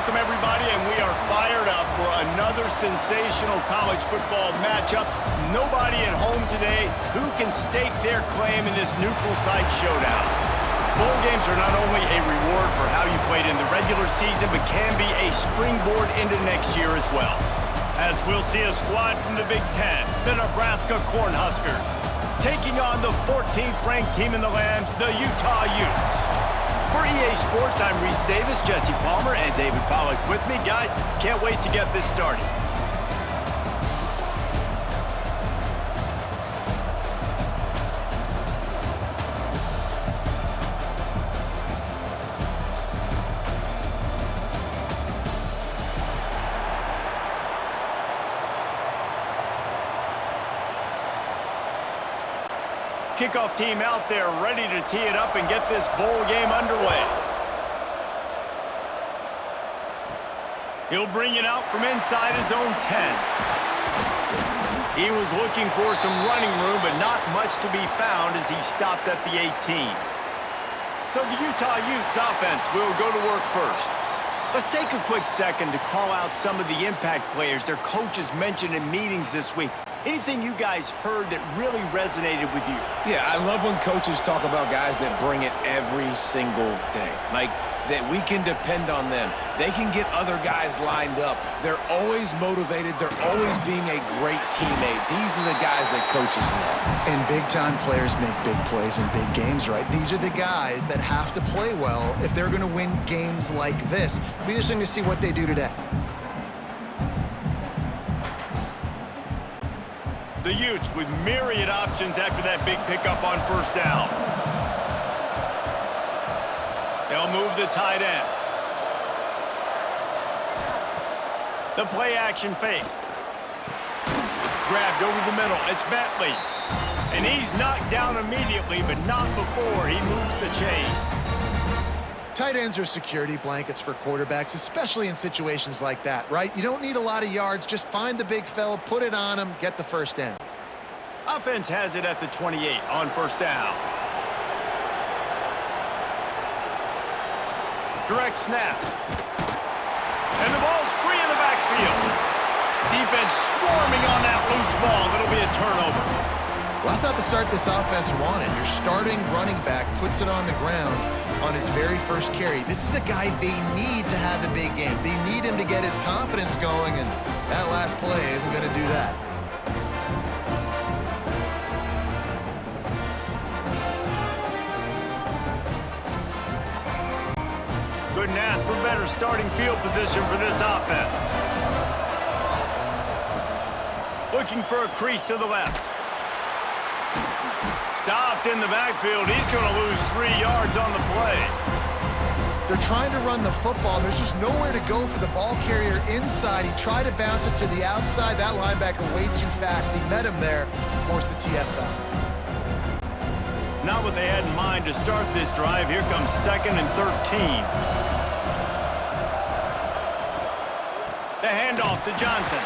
Welcome, everybody, and we are fired up for another sensational college football matchup. Nobody at home today who can stake their claim in this neutral site showdown. Bowl games are not only a reward for how you played in the regular season, but can be a springboard into next year as well. As we'll see a squad from the Big Ten, the Nebraska Cornhuskers, taking on the 14th-ranked team in the land, the Utah Utes. For EA Sports, I'm Reese Davis, Jesse Palmer, and David Pollack with me. Guys, can't wait to get this started. Kickoff team out there ready to tee it up and get this bowl game underway. He'll bring it out from inside his own 10. He was looking for some running room, but not much to be found as he stopped at the 18. So the Utah Utes offense will go to work first. Let's take a quick second to call out some of the impact players their coaches mentioned in meetings this week. Anything you guys heard that really resonated with you? Yeah, I love when coaches talk about guys that bring it every single day. Like, that we can depend on them. They can get other guys lined up. They're always motivated. They're always being a great teammate. These are the guys that coaches love. And big-time players make big plays in big games, right? These are the guys that have to play well if they're going to win games like this. It'll be interesting to see what they do today. The Utes with myriad options after that big pickup on first down. They'll move the tight end. The play action fake. Grabbed over the middle. It's Bentley. And he's knocked down immediately, but not before he moves the chains. Tight ends are security blankets for quarterbacks, especially in situations like that, right? You don't need a lot of yards. Just find the big fella, put it on him, get the first down. Offense has it at the 28 on first down. Direct snap. And the ball's free in the backfield. Defense swarming on that loose ball. It'll be a turnover. Well, that's not the start this offense wanted. Your starting running back puts it on the ground on his very first carry. This is a guy they need to have a big game. They need him to get his confidence going, and that last play isn't going to do that. Couldn't ask for better starting field position for this offense. Looking for a crease to the left. Stopped in the backfield. He's going to lose 3 yards on the play. They're trying to run the football. There's just nowhere to go for the ball carrier inside. He tried to bounce it to the outside. That linebacker way too fast. He met him there and forced the TFL. Not what they had in mind to start this drive. Here comes 2nd and 13. The handoff to Johnson.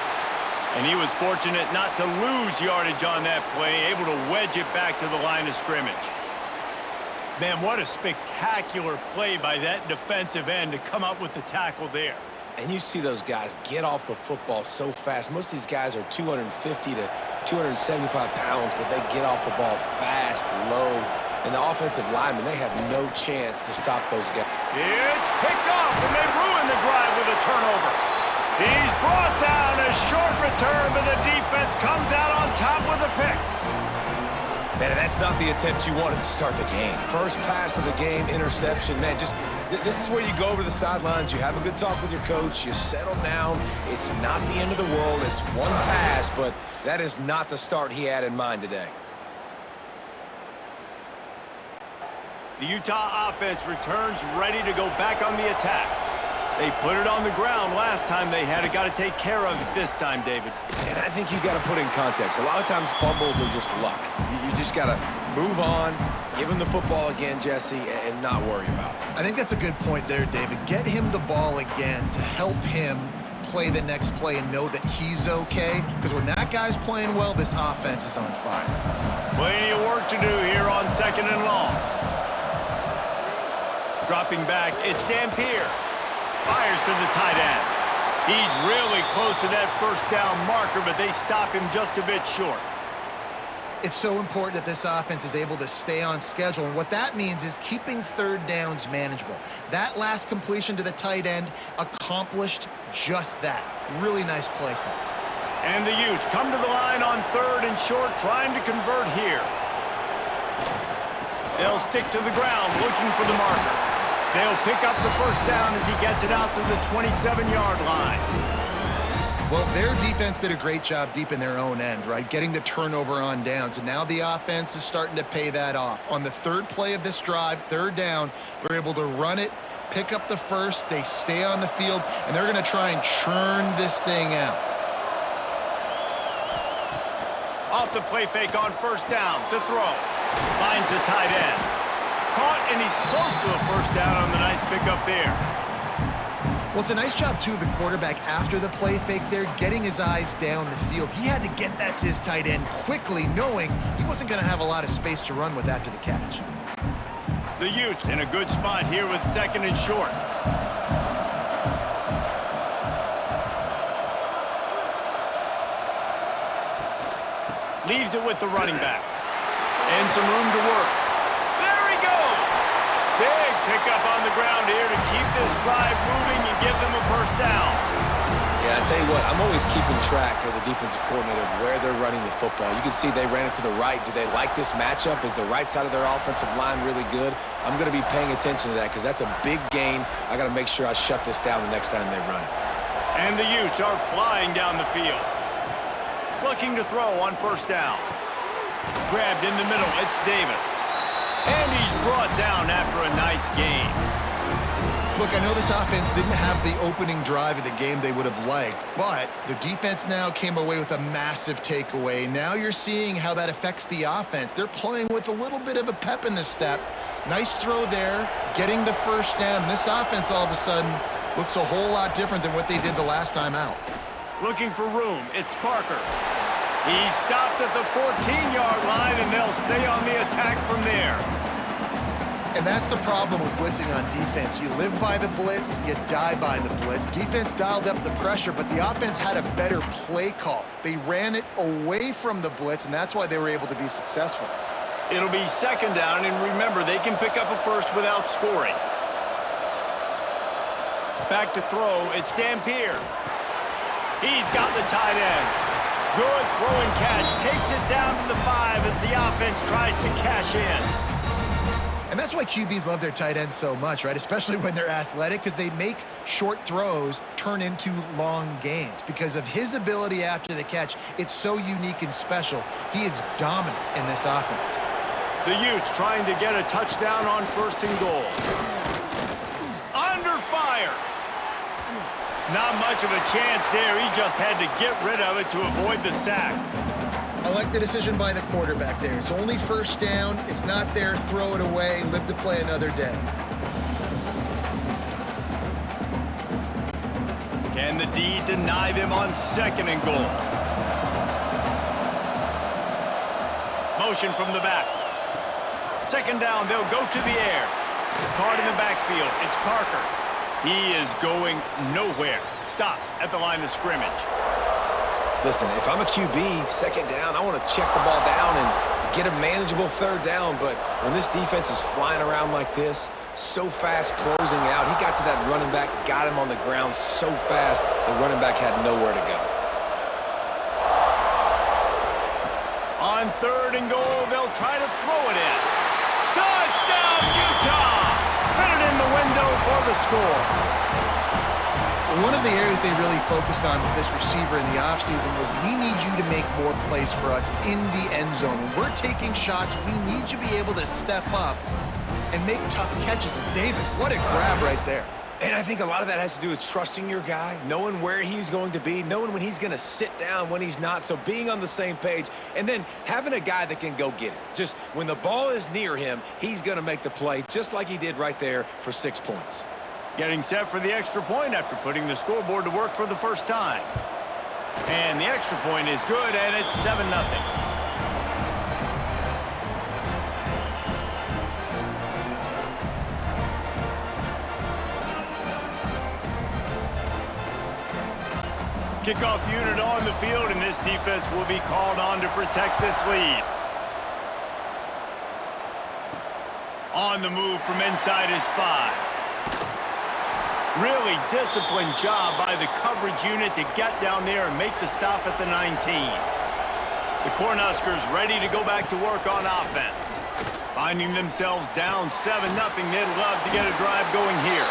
And he was fortunate not to lose yardage on that play, able to wedge it back to the line of scrimmage. Man, what a spectacular play by that defensive end to come up with the tackle there. And you see those guys get off the football so fast. Most of these guys are 250 to 275 pounds, but they get off the ball fast, low. And the offensive linemen, they have no chance to stop those guys. It's picked off, and they ruin the drive with a turnover. He's brought down, a short return, but the defense comes out on top with a pick. Man, that's not the attempt you wanted to start the game. First pass of the game, interception. Man, this is where you go over the sidelines. You have a good talk with your coach. You settle down. It's not the end of the world. It's one pass, but that is not the start he had in mind today. The Utah offense returns ready to go back on the attack. They put it on the ground last time they had it. Got to take care of it this time, David. And I think you got to put in context. A lot of times fumbles are just luck. You just got to move on, give him the football again, Jesse, and not worry about it. I think that's a good point there, David. Get him the ball again to help him play the next play and know that he's okay. Because when that guy's playing well, this offense is on fire. Plenty of work to do here on 2nd and long. Dropping back, it's Dampier. Fires to the tight end. He's really close to that first down marker, but they stop him just a bit short. It's so important that this offense is able to stay on schedule, and what that means is keeping third downs manageable. That last completion to the tight end accomplished just that. Really nice play call. And the Utes come to the line on 3rd and short, trying to convert here. They'll stick to the ground, looking for the marker. They'll pick up the first down as he gets it out to the 27-yard line. Well, their defense did a great job deep in their own end, right? Getting the turnover on downs, and now the offense is starting to pay that off. On the 3rd play of this drive, 3rd down, they're able to run it, pick up the first, they stay on the field, and they're going to try and churn this thing out. Off the play fake on 1st down to throw. Finds the tight end. Caught, and he's close to a first down on the nice pickup there. Well, it's a nice job, too, of the quarterback after the play fake there, getting his eyes down the field. He had to get that to his tight end quickly, knowing he wasn't going to have a lot of space to run with after the catch. The Utes in a good spot here with 2nd and short. Leaves it with the running back. And some room to work. There he goes! Big pickup on the ground here to keep this drive moving and give them a first down. Yeah, I tell you what, I'm always keeping track as a defensive coordinator of where they're running the football. You can see they ran it to the right. Do they like this matchup? Is the right side of their offensive line really good? I'm going to be paying attention to that because that's a big gain. I got to make sure I shut this down the next time they run it. And the Utes are flying down the field. Looking to throw on 1st down. Grabbed in the middle, it's Davis. And he's brought down after a nice gain. Look, I know this offense didn't have the opening drive of the game they would have liked, but the defense now came away with a massive takeaway. Now you're seeing how that affects the offense. They're playing with a little bit of a pep in the step. Nice throw there, getting the first down. This offense all of a sudden looks a whole lot different than what they did the last time out. Looking for room, it's Parker. He stopped at the 14-yard line, and they'll stay on the attack from there. And that's the problem with blitzing on defense. You live by the blitz, you die by the blitz. Defense dialed up the pressure, but the offense had a better play call. They ran it away from the blitz, and that's why they were able to be successful. It'll be 2nd down, and remember, they can pick up a first without scoring. Back to throw, it's Dampier. He's got the tight end. Good throw and catch. Takes it down to the 5 as the offense tries to cash in. And that's why QBs love their tight ends so much, right? Especially when they're athletic, because they make short throws turn into long gains. Because of his ability after the catch, it's so unique and special. He is dominant in this offense. The Utes trying to get a touchdown on 1st and goal. Under fire. Not much of a chance there. He just had to get rid of it to avoid the sack. I like the decision by the quarterback there. It's only 1st down. It's not there. Throw it away. Live to play another day. Can the D deny them on 2nd and goal? Motion from the back. 2nd down, they'll go to the air. Caught in the backfield, it's Parker. He is going nowhere. Stop at the line of scrimmage. Listen, if I'm a QB, 2nd down, I want to check the ball down and get a manageable 3rd down, but when this defense is flying around like this, so fast closing out, he got to that running back, got him on the ground so fast, the running back had nowhere to go. On 3rd and goal, they'll try to throw it in. Touchdown, Utah! Fit it in the window for the score. One of the areas they really focused on with this receiver in the offseason was we need you to make more plays for us in the end zone. When we're taking shots, we need you to be able to step up and make tough catches. And David, what a grab right there. And I think a lot of that has to do with trusting your guy, knowing where he's going to be, knowing when he's going to sit down, when he's not, so being on the same page, and then having a guy that can go get it. Just when the ball is near him, he's going to make the play, just like he did right there for 6 points. Getting set for the extra point after putting the scoreboard to work for the first time. And the extra point is good, and it's 7-0. Kickoff unit on the field, and this defense will be called on to protect this lead. On the move from inside his 5. Really disciplined job by the coverage unit to get down there and make the stop at the 19. The Cornhuskers ready to go back to work on offense. Finding themselves down 7-0, they'd love to get a drive going here.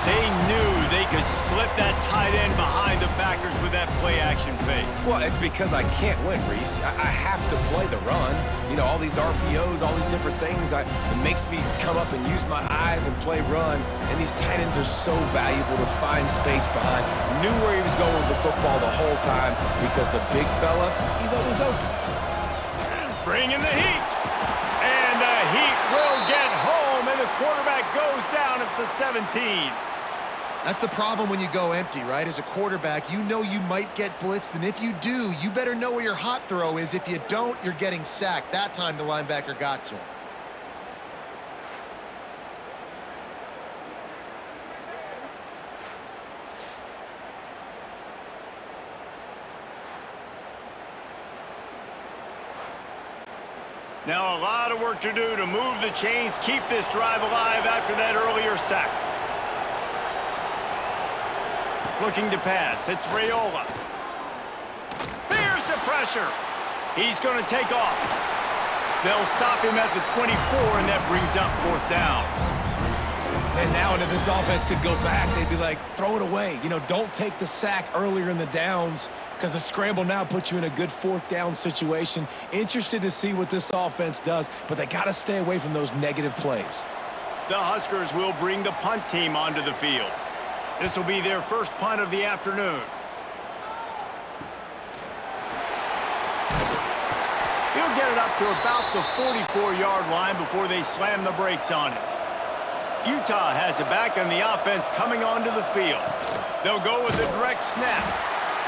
They knew they could slip that tight end behind the backers with that play-action fake. Well, it's because I can't win, Reese. I have to play the run. You know, all these RPOs, all these different things, it makes me come up and use my eyes and play run. And these tight ends are so valuable to find space behind. Knew where he was going with the football the whole time because the big fella, he's always open. Bringing the heat. And the heat will get home, and the quarterback goes down at the 17. That's the problem when you go empty, right? As a quarterback, you know you might get blitzed, and if you do, you better know where your hot throw is. If you don't, you're getting sacked. That time the linebacker got to him. Now a lot of work to do to move the chains, keep this drive alive after that earlier sack. Looking to pass, it's Raiola. There's the pressure. He's going to take off. They'll stop him at the 24, and that brings up 4th down. And now if this offense could go back, they'd be like, throw it away. You know, don't take the sack earlier in the downs because the scramble now puts you in a good 4th down situation. Interested to see what this offense does, but they got to stay away from those negative plays. The Huskers will bring the punt team onto the field. This will be their first punt of the afternoon. He'll get it up to about the 44-yard line before they slam the brakes on it. Utah has it back on the offense coming onto the field. They'll go with a direct snap.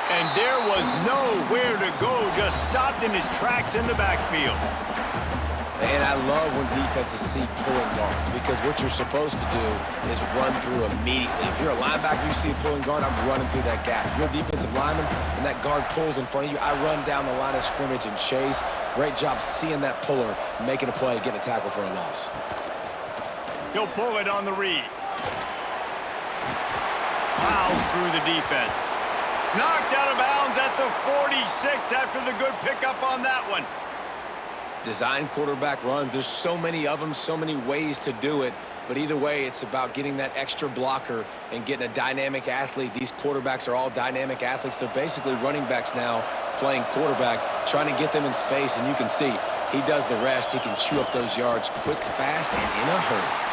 And there was nowhere to go, just stopped in his tracks in the backfield. And I love when defenses see pulling guards because what you're supposed to do is run through immediately. If you're a linebacker, you see a pulling guard, I'm running through that gap. If you're a defensive lineman and that guard pulls in front of you, I run down the line of scrimmage and chase. Great job seeing that puller, making a play, getting a tackle for a loss. He'll pull it on the read. Plows through the defense. Knocked out of bounds at the 46 after the good pickup on that one. Design quarterback runs. There's so many of them, so many ways to do it. But either way, it's about getting that extra blocker and getting a dynamic athlete. These quarterbacks are all dynamic athletes. They're basically running backs now playing quarterback, trying to get them in space. And you can see he does the rest. He can chew up those yards quick, fast, and in a hurry.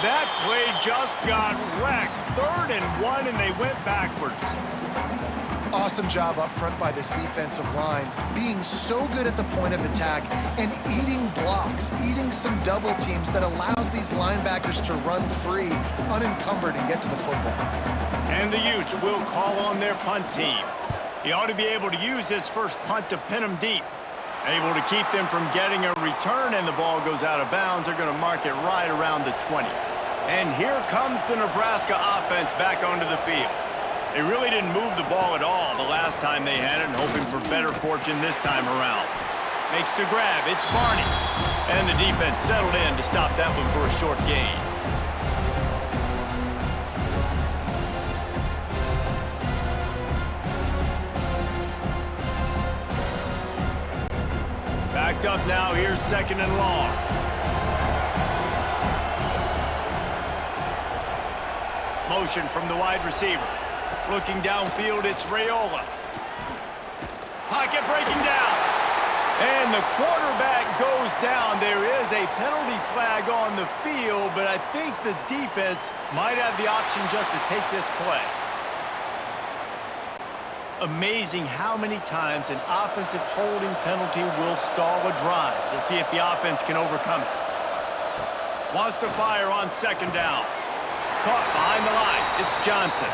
That play just got wrecked. 3rd and 1, and they went backwards. Awesome job up front by this defensive line, being so good at the point of attack and eating blocks, eating some double teams that allows these linebackers to run free, unencumbered, and get to the football. And the Utes will call on their punt team. He ought to be able to use his first punt to pin them deep. Able to keep them from getting a return, and the ball goes out of bounds. They're going to mark it right around the 20. And here comes the Nebraska offense back onto the field. They really didn't move the ball at all the last time they had it, and hoping for better fortune this time around. Makes the grab. It's Barney. And the defense settled in to stop that one for a short gain. Backed up now. Here's 2nd and long. Motion from the wide receiver. Looking downfield, it's Raiola. Pocket breaking down. And the quarterback goes down. There is a penalty flag on the field, but I think the defense might have the option just to take this play. Amazing how many times an offensive holding penalty will stall a drive. We'll see if the offense can overcome it. Wants to fire on 2nd down. Caught behind the line. It's Johnson.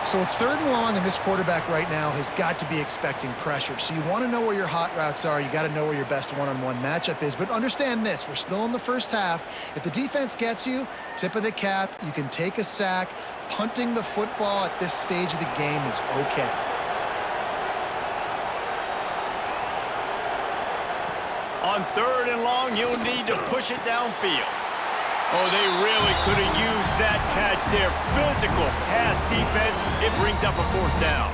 So it's 3rd and long, and this quarterback right now has got to be expecting pressure. So you want to know where your hot routes are. You got to know where your best one-on-one matchup is. But understand this, we're still in the first half. If the defense gets you, tip of the cap, you can take a sack. Punting the football at this stage of the game is okay. On 3rd and long, you'll need to push it downfield. Oh, they really could have used that catch there. Physical pass defense. It brings up a 4th down.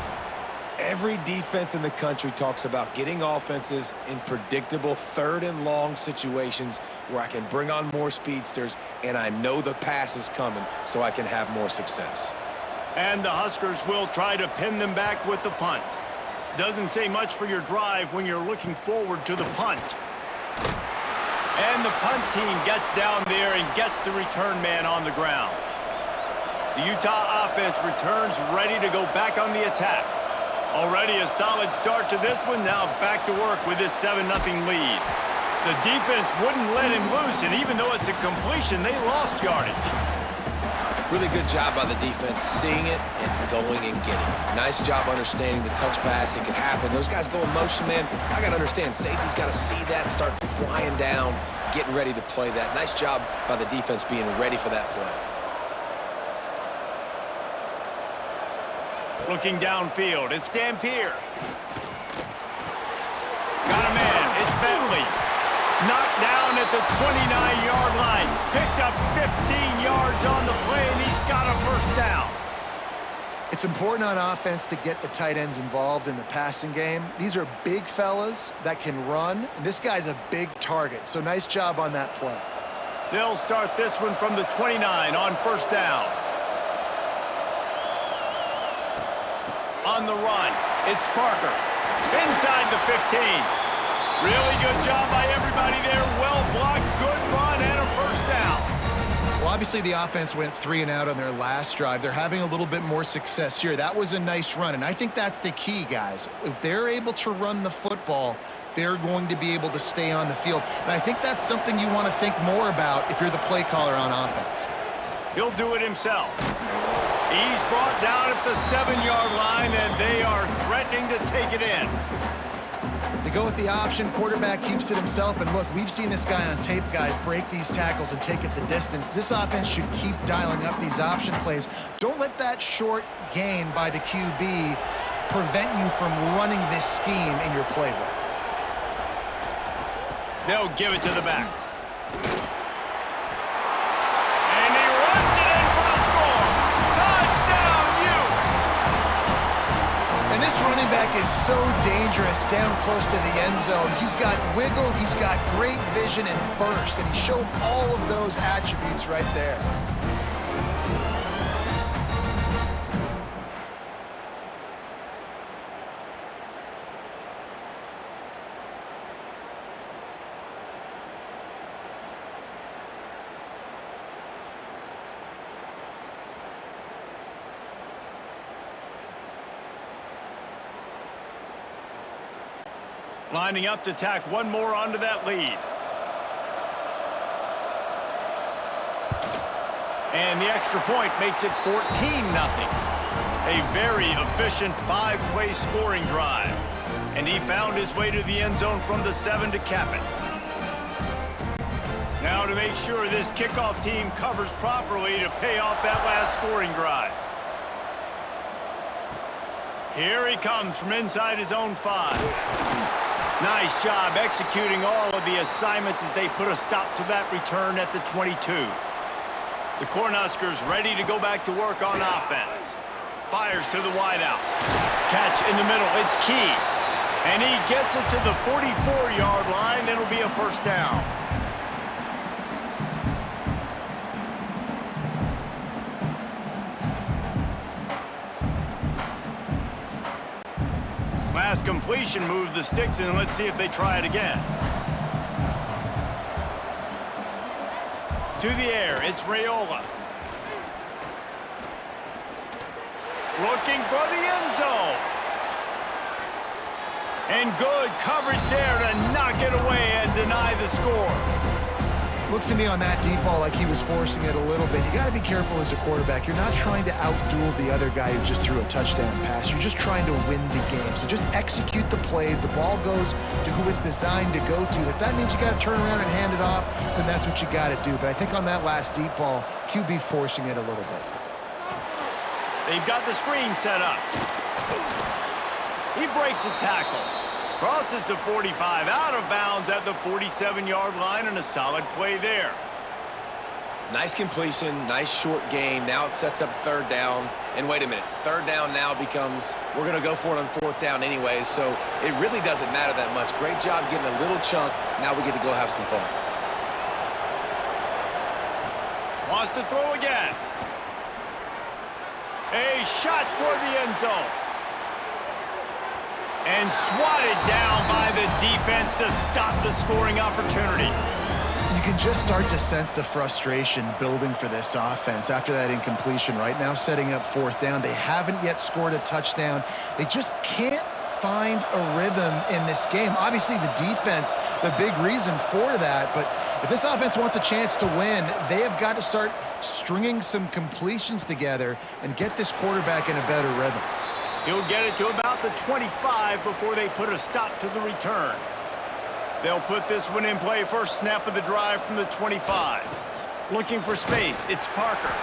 Every defense in the country talks about getting offenses in predictable 3rd and long situations where I can bring on more speedsters and I know the pass is coming so I can have more success. And the Huskers will try to pin them back with the punt. Doesn't say much for your drive when you're looking forward to the punt. And the punt team gets down there and gets the return man on the ground. The Utah offense returns ready to go back on the attack. Already a solid start to this one. Now back to work with this 7-0 lead. The defense wouldn't let him loose, and even though it's a completion, they lost yardage. Really good job by the defense, seeing it and going and getting it. Nice job understanding the touch pass. It could happen. Those guys go in motion, man. I got to understand, safety's got to see that, start flying down, getting ready to play that. Nice job by the defense being ready for that play. Looking downfield, it's Dampier. Got a man, it's Bentley. Knocked down at the 29-yard line. Picked up 15 yards on the play, and he's got a 1st down. It's important on offense to get the tight ends involved in the passing game. These are big fellas that can run, and this guy's a big target, so nice job on that play. They'll start this one from the 29 on 1st down. On the run, it's Parker. Inside the 15. Really good job by everybody there. Well blocked, good run, and a 1st down. Well, obviously the offense went 3 and out on their last drive. They're having a little bit more success here. That was a nice run, and I think that's the key, guys. If they're able to run the football, they're going to be able to stay on the field. And I think that's something you want to think more about if you're the play caller on offense. He'll do it himself. He's brought down at the 7-yard line, and they are threatening to take it in. They go with the option. Quarterback keeps it himself. And look, we've seen this guy on tape, guys, break these tackles and take it the distance. This offense should keep dialing up these option plays. Don't let that short gain by the QB prevent you from running this scheme in your playbook. They'll give it to the back. And he runs it in for the score. Touchdown, Utes! And this running back is so dangerous down close to the end zone. He's got wiggle, he's got great vision and burst, and he showed all of those attributes right there. Lining up to tack one more onto that lead. And the extra point makes it 14-0. A very efficient 5-play scoring drive. And he found his way to the end zone from the 7 to cap it. Now to make sure this kickoff team covers properly to pay off that last scoring drive. Here he comes from inside his own 5. Nice job executing all of the assignments as they put a stop to that return at the 22. The Cornhuskers ready to go back to work on offense. Fires to the wideout. Catch in the middle, it's Key. And he gets it to the 44-yard line. It'll be a 1st down. Last completion moved the sticks in. Let's see if they try it again. To the air, it's Raiola. Looking for the end zone. And good coverage there to knock it away and deny the score. Looks to me on that deep ball like he was forcing it a little bit. You got to be careful as a quarterback. You're not trying to outduel the other guy who just threw a touchdown pass. You're just trying to win the game. So just execute the plays. The ball goes to who it's designed to go to. If that means you got to turn around and hand it off, then that's what you got to do. But I think on that last deep ball, QB forcing it a little bit. They've got the screen set up. He breaks a tackle. Crosses the 45, out of bounds at the 47-yard line, and a solid play there. Nice completion, nice short gain. Now it sets up third down. And wait a minute, third down now becomes, we're going to go for it on fourth down anyway, so it really doesn't matter that much. Great job getting a little chunk. Now we get to go have some fun. Wants to throw again. A shot toward the end zone. And swatted down by the defense to stop the scoring opportunity. You can just start to sense the frustration building for this offense after that incompletion. Right now, setting up fourth down. They haven't yet scored a touchdown. They just can't find a rhythm in this game. Obviously, the defense, the big reason for that. But if this offense wants a chance to win, they have got to start stringing some completions together and get this quarterback in a better rhythm. He'll get it to about the 25 before they put a stop to the return. They'll put this one in play. First snap of the drive from the 25. Looking for space. It's Parker.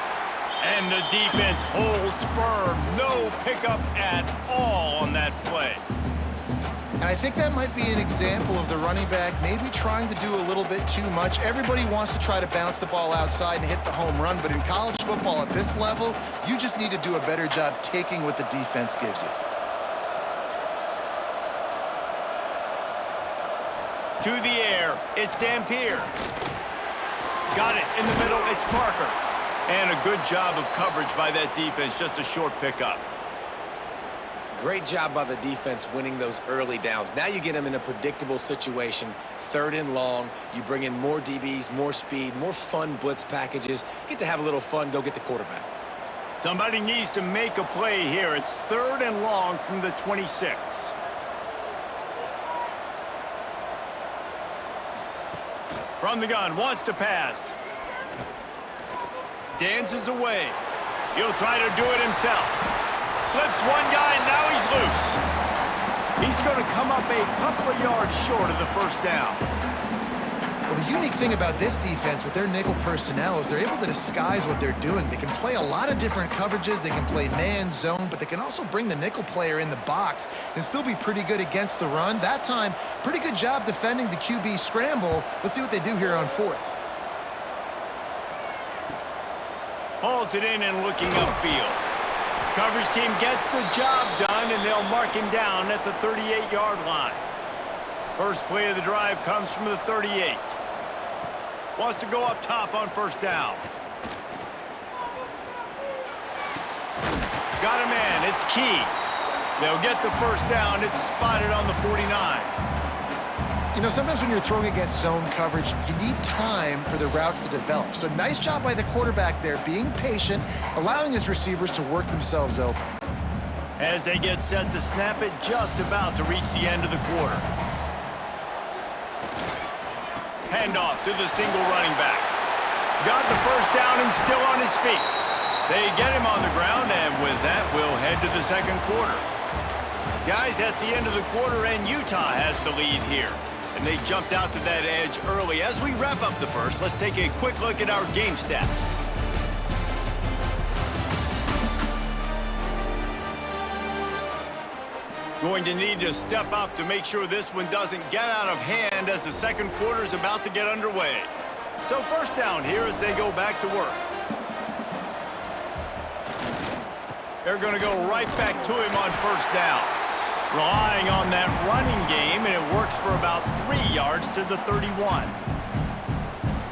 And the defense holds firm. No pickup at all on that play. And I think that might be an example of the running back maybe trying to do a little bit too much. Everybody wants to try to bounce the ball outside and hit the home run, but in college football at this level, you just need to do a better job taking what the defense gives you. To the air, it's Dampier. Got it in the middle, it's Parker. And a good job of coverage by that defense, just a short pickup. Great job by the defense winning those early downs. Now you get them in a predictable situation, third and long. You bring in more DBs, more speed, more fun blitz packages. Get to have a little fun, go get the quarterback. Somebody needs to make a play here. It's third and long from the 26. From the gun, wants to pass. Dances away. He'll try to do it himself. Slips one guy, now he's loose. He's going to come up a couple of yards short of the first down. Well, the unique thing about this defense with their nickel personnel is they're able to disguise what they're doing. They can play a lot of different coverages. They can play man, zone, but they can also bring the nickel player in the box and still be pretty good against the run. That time, pretty good job defending the QB scramble. Let's see what they do here on fourth. Hauls it in and looking upfield. Coverage team gets the job done, and they'll mark him down at the 38-yard line. First play of the drive comes from the 38. Wants to go up top on first down. Got him in. It's Key. They'll get the first down. It's spotted on the 49. You know, sometimes when you're throwing against zone coverage, you need time for the routes to develop. So nice job by the quarterback there, being patient, allowing his receivers to work themselves open. As they get set to snap it, just about to reach the end of the quarter. Handoff to the single running back. Got the first down and still on his feet. They get him on the ground, and with that, we'll head to the second quarter. Guys, that's the end of the quarter, and Utah has the lead here. And they jumped out to that edge early. As we wrap up the first, let's take a quick look at our game stats. Going to need to step up to make sure this one doesn't get out of hand as the second quarter is about to get underway. So first down here as they go back to work. They're going to go right back to him on first down. Relying on that running game, and it works for about 3 yards to the 31.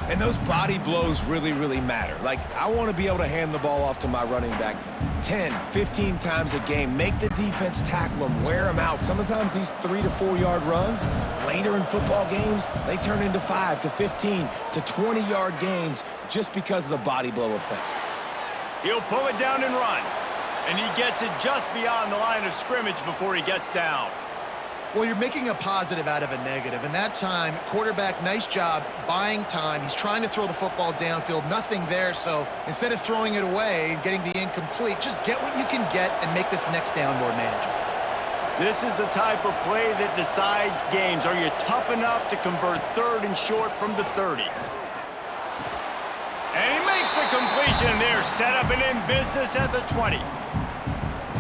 And those body blows really, really matter. Like, I want to be able to hand the ball off to my running back 10, 15 times a game. Make the defense tackle them, wear them out. Sometimes these 3 to 4 yard runs, later in football games, they turn into 5 to 15 to 20 yard gains just because of the body blow effect. He'll pull it down and run. And he gets it just beyond the line of scrimmage before he gets down. Well, you're making a positive out of a negative. And that time, quarterback, nice job buying time. He's trying to throw the football downfield. Nothing there. So instead of throwing it away and getting the incomplete, just get what you can get and make this next down more manageable. This is the type of play that decides games. Are you tough enough to convert third and short from the 30? And he makes a completion there. Set up and in business at the 20.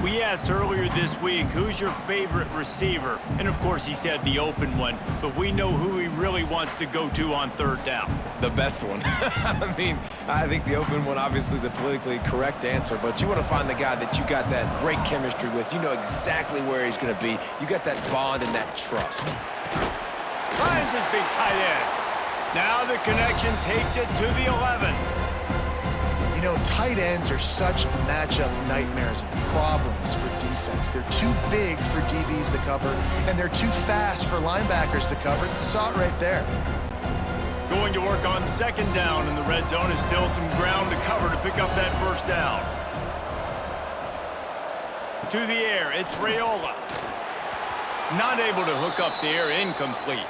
We asked earlier this week, who's your favorite receiver? And of course he said the open one, but we know who he really wants to go to on third down. The best one. I mean, I think the open one, obviously the politically correct answer, but you want to find the guy that you got that great chemistry with. You know exactly where he's going to be. You got that bond and that trust. Finds his big tight end. Now the connection takes it to the 11. You know, tight ends are such matchup nightmares and problems for defense. They're too big for DBs to cover, and they're too fast for linebackers to cover. You saw it right there. Going to work on second down, and the red zone is still some ground to cover to pick up that first down. To the air, it's Raiola. Not able to hook up the air, incomplete.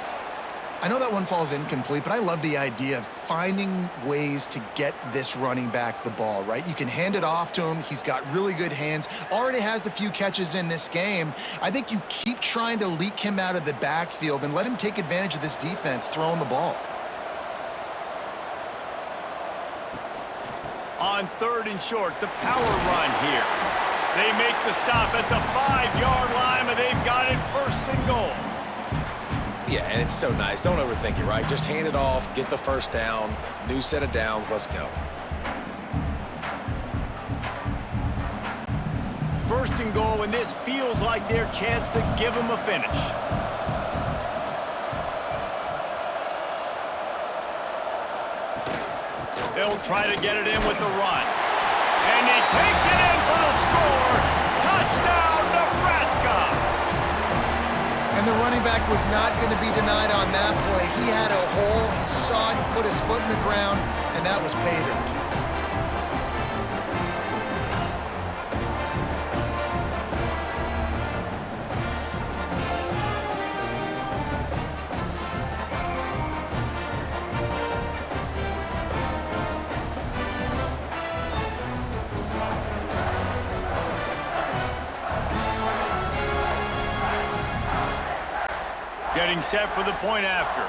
I know that one falls incomplete, but I love the idea of finding ways to get this running back the ball, right? You can hand it off to him. He's got really good hands. Already has a few catches in this game. I think you keep trying to leak him out of the backfield and let him take advantage of this defense throwing the ball. On third and short, the power run here. They make the stop at the 5-yard line, but they've got it first and goal. Yeah, and it's so nice. Don't overthink it, right? Just hand it off, get the first down, new set of downs, let's go. First and goal, and this feels like their chance to give them a finish. They'll try to get it in with the run. And he takes it in for the score. Touchdown, Nebraska! And the running back was not going to be denied on that play. He had a hole, he saw it, he put his foot in the ground, and that was pay dirt. Getting set for the point after.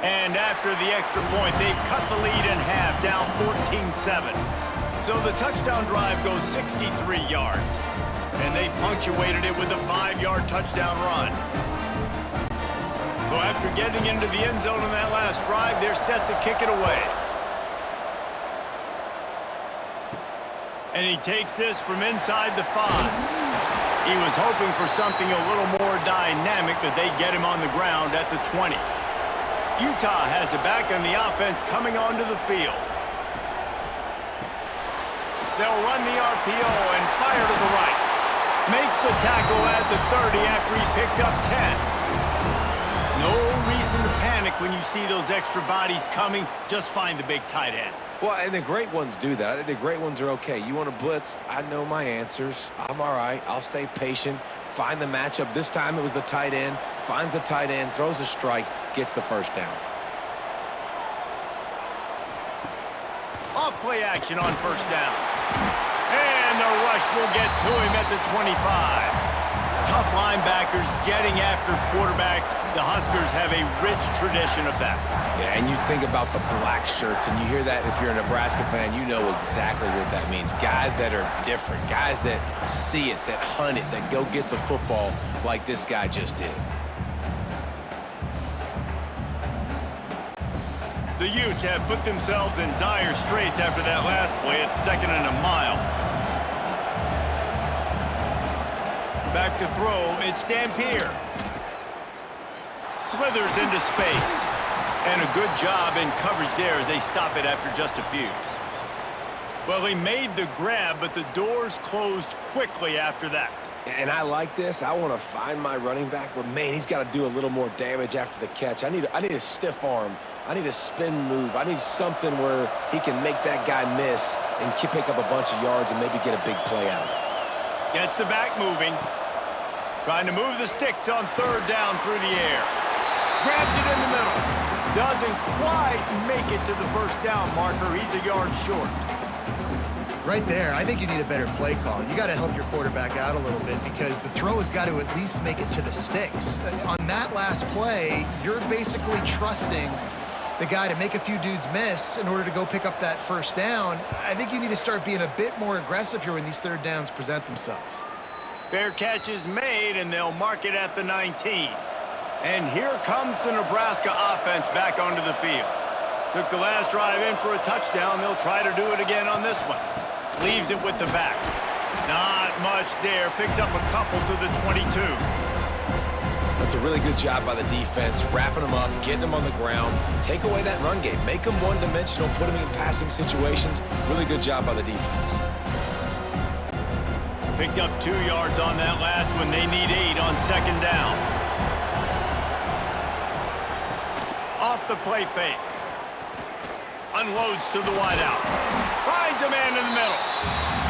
And after the extra point, they've cut the lead in half, down 14-7. So the touchdown drive goes 63 yards. And they punctuated it with a 5-yard touchdown run. So after getting into the end zone in that last drive, they're set to kick it away. And he takes this from inside the 5. He was hoping for something a little more dynamic, but they get him on the ground at the 20. Utah has it back on the offense coming onto the field. They'll run the RPO and fire to the right. Makes the tackle at the 30 after he picked up 10. No reason to panic when you see those extra bodies coming. Just find the big tight end. Well, and the great ones do that. I think the great ones are okay. You want to blitz? I know my answers. I'm all right. I'll stay patient. Find the matchup. This time it was the tight end. Finds the tight end, throws a strike, gets the first down. Off play action on first down. And the rush will get to him at the 25. Tough linebackers getting after quarterbacks. The Huskers have a rich tradition of that. Yeah, and you think about the black shirts, and you hear that if you're a Nebraska fan, you know exactly what that means. Guys that are different, guys that see it, that hunt it, that go get the football like this guy just did. The Utes have put themselves in dire straits after that last play at 2nd and a mile. Back to throw, it's Dampier. Slithers into space. And a good job in coverage there as they stop it after just a few. Well, he made the grab, but the doors closed quickly after that. And I like this. I want to find my running back, but man, he's got to do a little more damage after the catch. I need a stiff arm. I need a spin move. I need something where he can make that guy miss and pick up a bunch of yards and maybe get a big play out of it. Gets the back moving. Trying to move the sticks on third down through the air. Grabs it in the middle. Doesn't quite make it to the first down marker. He's a yard short. Right there, I think you need a better play call. You got to help your quarterback out a little bit because the throw has got to at least make it to the sticks. On that last play, you're basically trusting the guy to make a few dudes miss in order to go pick up that first down. I think you need to start being a bit more aggressive here when these third downs present themselves. Fair catch is made, and they'll mark it at the 19. And here comes the Nebraska offense back onto the field. Took the last drive in for a touchdown. They'll try to do it again on this one. Leaves it with the back. Not much there. Picks up a couple to the 22. That's a really good job by the defense, wrapping them up, getting them on the ground, take away that run game, make them one-dimensional, put them in passing situations. Really good job by the defense. Picked up 2 yards on that last one. They need 8 on second down. Off the play fake. Unloads to the wideout. Finds a man in the middle.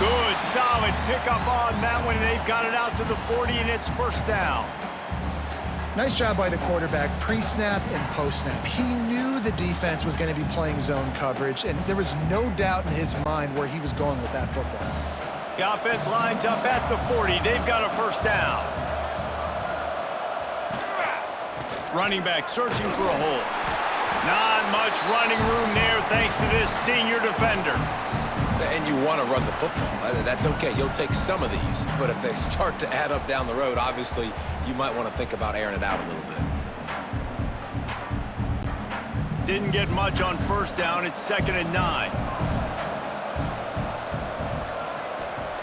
Good, solid pickup on that one. They've got it out to the 40, and it's first down. Nice job by the quarterback, pre-snap and post-snap. He knew the defense was going to be playing zone coverage, and there was no doubt in his mind where he was going with that football. The offense lines up at the 40. They've got a first down. Running back searching for a hole. Not much running room there thanks to this senior defender. And you want to run the football. That's okay. You'll take some of these. But if they start to add up down the road, obviously, you might want to think about airing it out a little bit. Didn't get much on first down. It's 2nd and 9.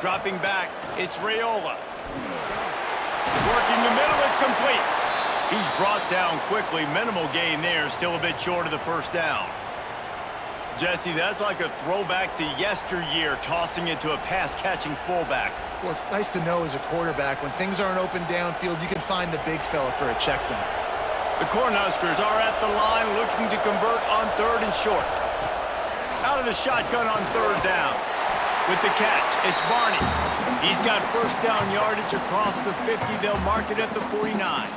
Dropping back, it's Raiola. Working the middle, it's complete. He's brought down quickly. Minimal gain there, still a bit short of the first down. Jesse, that's like a throwback to yesteryear, tossing it to a pass-catching fullback. Well, it's nice to know as a quarterback, when things aren't open downfield, you can find the big fella for a check down. The Cornhuskers are at the line looking to convert on 3rd and short. Out of the shotgun on 3rd down. With the catch, it's Barney. He's got first down yardage across the 50. They'll mark it at the 49.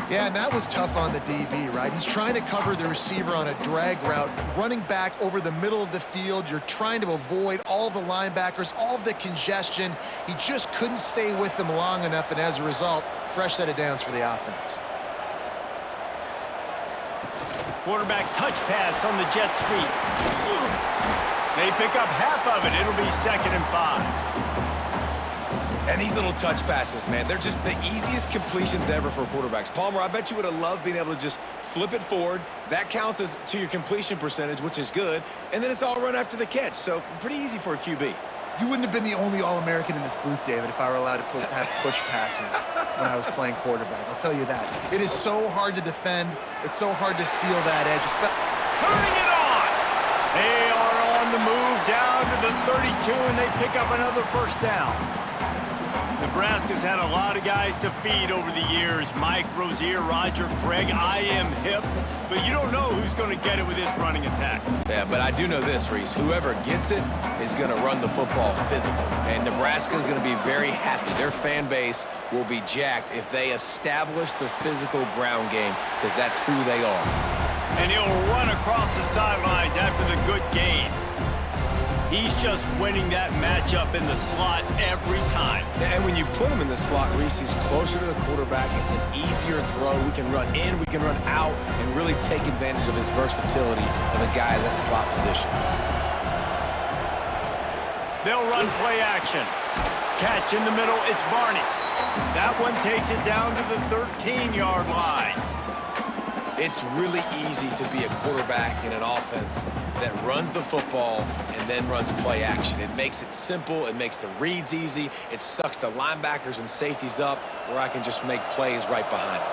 Yeah, and that was tough on the DB, right? He's trying to cover the receiver on a drag route, running back over the middle of the field. You're trying to avoid all of the linebackers, all of the congestion. He just couldn't stay with them long enough, and as a result, fresh set of downs for the offense. Quarterback touch pass on the jet sweep. They pick up half of it. It'll be 2nd and 5. And these little touch passes, man, they're just the easiest completions ever for quarterbacks. Palmer, I bet you would have loved being able to just flip it forward. That counts as to your completion percentage, which is good. And then it's all run after the catch. So pretty easy for a QB. You wouldn't have been the only All-American in this booth, David, if I were allowed to have push passes when I was playing quarterback. I'll tell you that. It is so hard to defend. It's so hard to seal that edge. Turning it on! They are on the move down to the 32, and they pick up another first down. Nebraska's had a lot of guys to feed over the years. Mike, Rozier, Roger, Craig. I am hip. But you don't know who's going to get it with this running attack. Yeah, but I do know this, Reese. Whoever gets it is going to run the football physical. And Nebraska is going to be very happy. Their fan base will be jacked if they establish the physical ground game, because that's who they are. And he'll run across the sidelines after the good gain. He's just winning that matchup in the slot every time. And when you put him in the slot, Reese, he's closer to the quarterback. It's an easier throw. We can run in, we can run out, and really take advantage of his versatility of the guy in that slot position. They'll run play action. Catch in the middle, it's Barney. That one takes it down to the 13-yard line. It's really easy to be a quarterback in an offense that runs the football and then runs play action. It makes it simple. It makes the reads easy. It sucks the linebackers and safeties up where I can just make plays right behind them.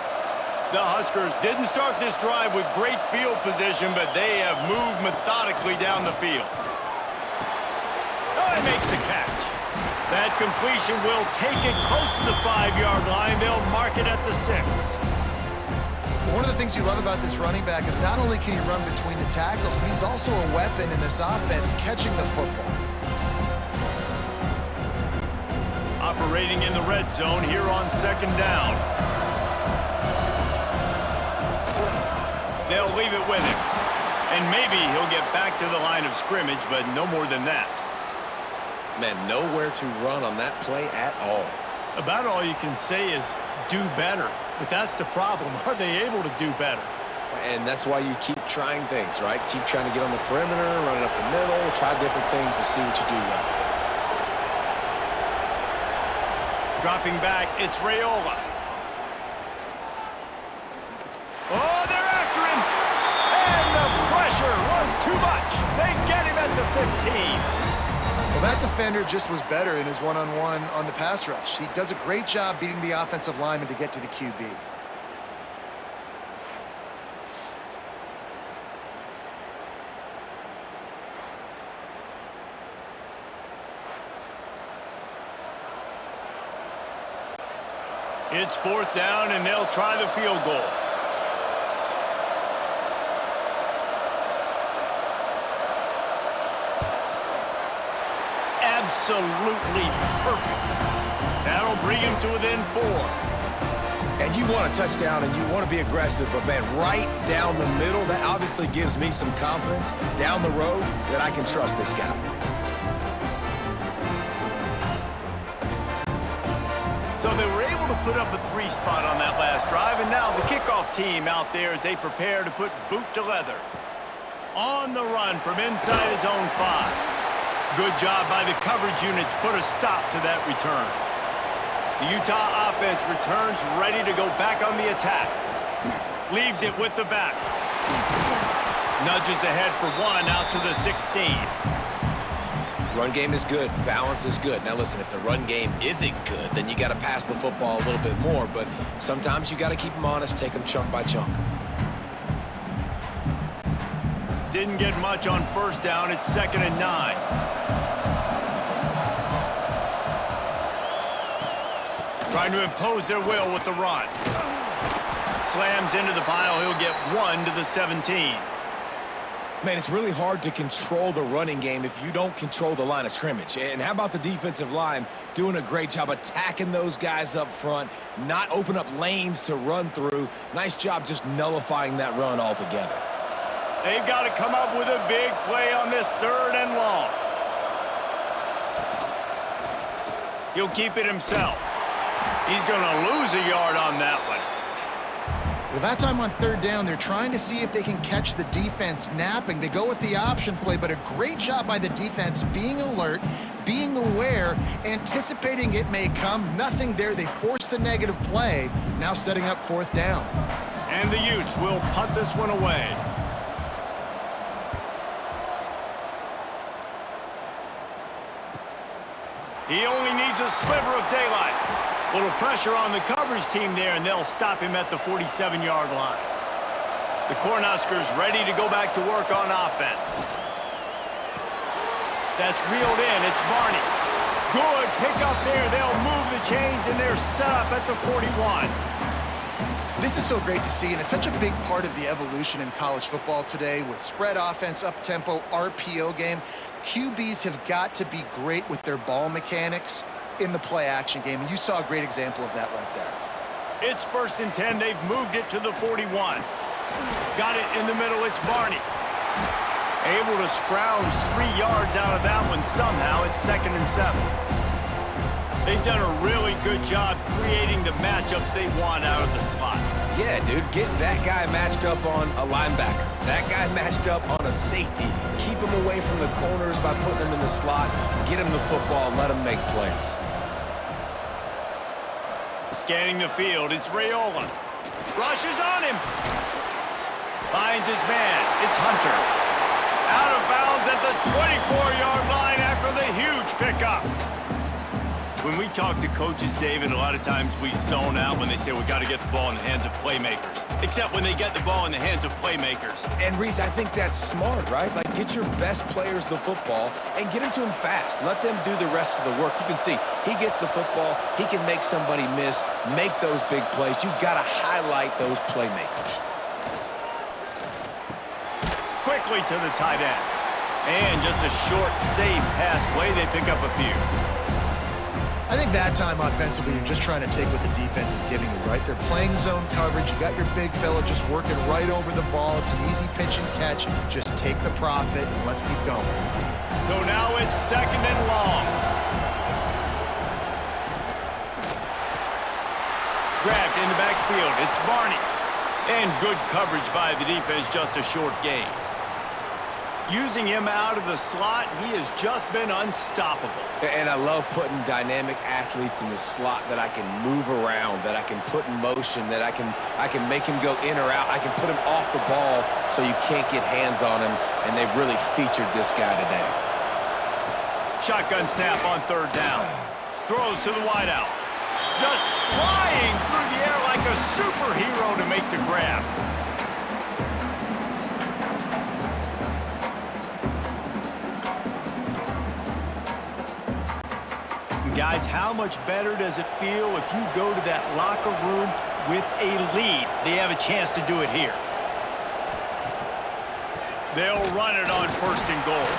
The Huskers didn't start this drive with great field position, but they have moved methodically down the field. Oh, he makes the catch. That completion will take it close to the 5-yard line. They'll mark it at the 6. One of the things you love about this running back is not only can he run between the tackles, but he's also a weapon in this offense catching the football. Operating in the red zone here on 2nd down. They'll leave it with him. And maybe he'll get back to the line of scrimmage, but no more than that. Man, nowhere to run on that play at all. About all you can say is do better. But that's the problem. Are they able to do better? And that's why you keep trying things, right? Keep trying to get on the perimeter, run it up the middle, try different things to see what you do well. Dropping back, it's Raiola. Oh, they're after him! And the pressure was too much. They get him at the 15. Well, that defender just was better in his one-on-one on the pass rush. He does a great job beating the offensive lineman to get to the QB. It's 4th down, and they'll try the field goal. Absolutely perfect. That'll bring him to within 4. And you want a touchdown, and you want to be aggressive, but, man, right down the middle, that obviously gives me some confidence down the road that I can trust this guy. So they were able to put up a 3 spot on that last drive, and now the kickoff team out there as they prepare to put boot to leather. On the run from inside his own 5. Good job by the coverage unit to put a stop to that return. The Utah offense returns ready to go back on the attack. Leaves it with the back. Nudges ahead for 1 out to the 16. Run game is good. Balance is good. Now, listen, if the run game isn't good, then you got to pass the football a little bit more. But sometimes you got to keep them honest, take them chunk by chunk. Didn't get much on 1st down. It's 2nd and 9. Trying to impose their will with the run. Slams into the pile. He'll get 1 to the 17. Man, it's really hard to control the running game if you don't control the line of scrimmage. And how about the defensive line doing a great job attacking those guys up front, not open up lanes to run through. Nice job just nullifying that run altogether. They've got to come up with a big play on this 3rd and long. He'll keep it himself. He's going to lose a yard on that one. Well, that time on 3rd down, they're trying to see if they can catch the defense napping. They go with the option play, but a great job by the defense being alert, being aware, anticipating it may come. Nothing there. They force the negative play, now setting up 4th down. And the Utes will punt this one away. He only needs a sliver of daylight. Little pressure on the coverage team there, and they'll stop him at the 47-yard line. The Cornhuskers ready to go back to work on offense. That's reeled in. It's Barney. Good pick up there. They'll move the chains, and they're set up at the 41. This is so great to see, and it's such a big part of the evolution in college football today with spread offense, up-tempo, RPO game. QBs have got to be great with their ball mechanics in the play-action game, and you saw a great example of that right there. It's 1st and 10. They've moved it to the 41. Got it in the middle. It's Barney. Able to scrounge 3 yards out of that one somehow. It's 2nd and 7. They've done a really good job creating the matchups they want out of the slot. Yeah, dude, get that guy matched up on a linebacker. That guy matched up on a safety. Keep him away from the corners by putting him in the slot. Get him the football, let him make plays. Scanning the field, it's Raiola. Rushes on him. Finds his man. It's Hunter. Out of bounds at the 24-yard line after the huge pickup. When we talk to coaches, David, a lot of times we zone out when they say we got to get the ball in the hands of playmakers. Except when they get the ball in the hands of playmakers. And, Reese, I think that's smart, right? Like, get your best players the football and get them to him fast. Let them do the rest of the work. You can see he gets the football. He can make somebody miss, make those big plays. You've got to highlight those playmakers. Quickly to the tight end. And just a short, safe pass play. They pick up a few. I think that time offensively, you're just trying to take what the defense is giving you, right? They're playing zone coverage. You got your big fella just working right over the ball. It's an easy pitch and catch. Just take the profit and let's keep going. So now it's 2nd and long. Grabbed in the backfield. It's Barney. And good coverage by the defense, just a short gain. Using him out of the slot, he has just been unstoppable. And I love putting dynamic athletes in the slot that I can move around, that I can put in motion, that I can make him go in or out. I can put him off the ball so you can't get hands on him, and they've really featured this guy today. Shotgun snap on third down. Throws to the wideout. Just flying through the air like a superhero to make the grab. Guys, how much better does it feel if you go to that locker room with a lead? They have a chance to do it here. They'll run it on 1st and goal.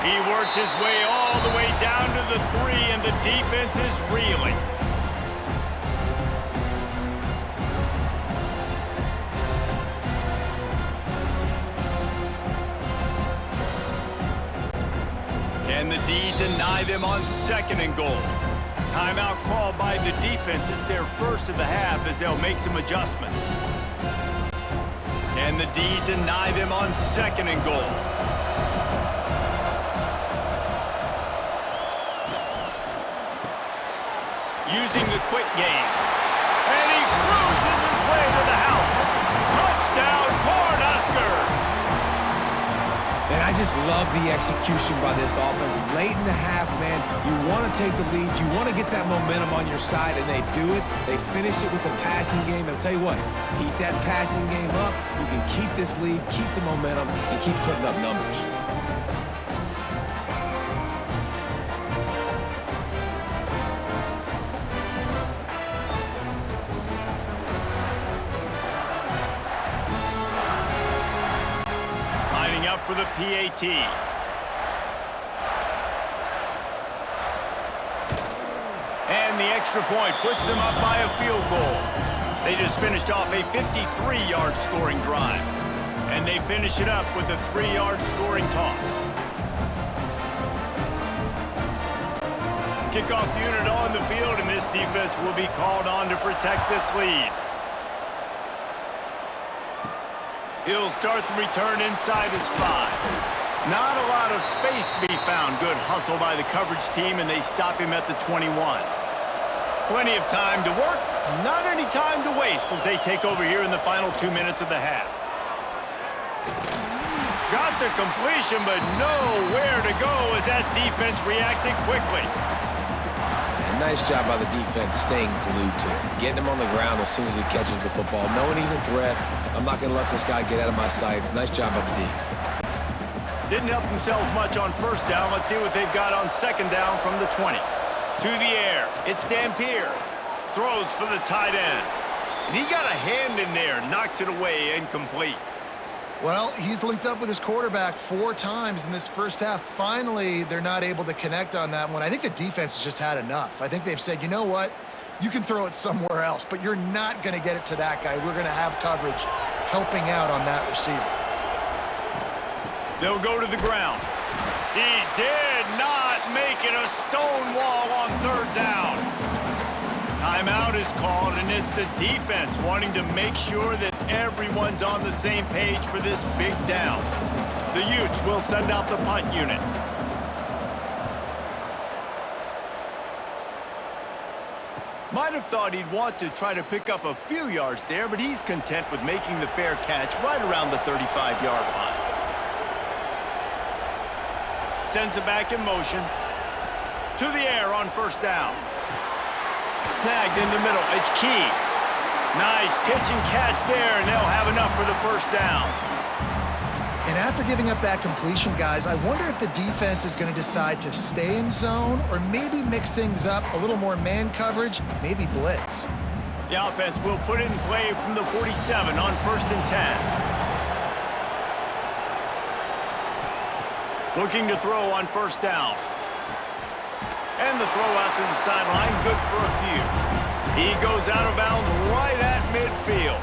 He works his way all the way down to the 3, and the defense is reeling. Can the D deny them on 2nd and goal? Timeout called by the defense. It's their first of the half as they'll make some adjustments. Can the D deny them on 2nd and goal? Using the quick game. And he cruises his way to the house. Touchdown, Cornhuskers! And I just love the execution by this offense. Late in the half, man, you want to take the lead. You want to get that momentum on your side, and they do it. They finish it with the passing game. I'll tell you what, keep that passing game up. You can keep this lead, keep the momentum, and keep putting up numbers. For the PAT. And the extra point puts them up by a field goal. They just finished off a 53-yard scoring drive. And they finish it up with a 3-yard scoring toss. Kickoff unit on the field, and this defense will be called on to protect this lead. He'll start the return inside his 5. Not a lot of space to be found. Good hustle by the coverage team, and they stop him at the 21. Plenty of time to work, not any time to waste as they take over here in the final 2 minutes of the half. Got the completion, but nowhere to go as that defense reacted quickly. Nice job by the defense staying glued to him, getting him on the ground as soon as he catches the football, knowing he's a threat. I'm not going to let this guy get out of my sights. Nice job by the D. Didn't help themselves much on 1st down. Let's see what they've got on 2nd down from the 20. To the air. It's Dampier. Throws for the tight end. And he got a hand in there, knocks it away, incomplete. Well, he's linked up with his quarterback 4 times in this first half. Finally, they're not able to connect on that one. I think the defense has just had enough. I think they've said, you know what? You can throw it somewhere else, but you're not going to get it to that guy. We're going to have coverage helping out on that receiver. They'll go to the ground. He did not make it a stone wall on 3rd down. Timeout is called, and it's the defense wanting to make sure that everyone's on the same page for this big down. The Utes will send out the punt unit. Might have thought he'd want to try to pick up a few yards there, but he's content with making the fair catch right around the 35-yard line. Sends it back in motion. To the air on 1st down. Snagged in the middle. It's Key. Nice pitch and catch there, and they'll have enough for the 1st down. And after giving up that completion, guys, I wonder if the defense is going to decide to stay in zone or maybe mix things up, a little more man coverage, maybe blitz. The offense will put it in play from the 47 on 1st and 10. Looking to throw on 1st down. And the throw out to the sideline, good for a few. He goes out of bounds right at midfield.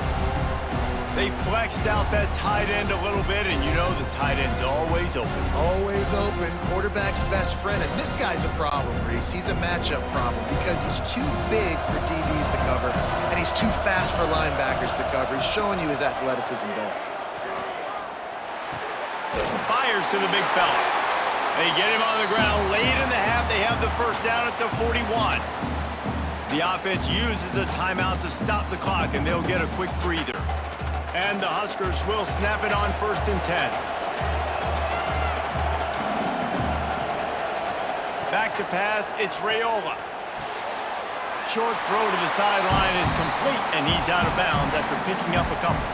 They flexed out that tight end a little bit, and you know the tight end's always always open. Always open, quarterback's best friend. And this guy's a problem, Reese. He's a matchup problem because he's too big for DBs to cover, and he's too fast for linebackers to cover. He's showing you his athleticism there. Fires to the big fella. They get him on the ground late in the half. They have the first down at the 41. The offense uses a timeout to stop the clock, and they'll get a quick breather. And the Huskers will snap it on 1st and 10. Back to pass, it's Raiola. Short throw to the sideline is complete, and he's out of bounds after picking up a couple.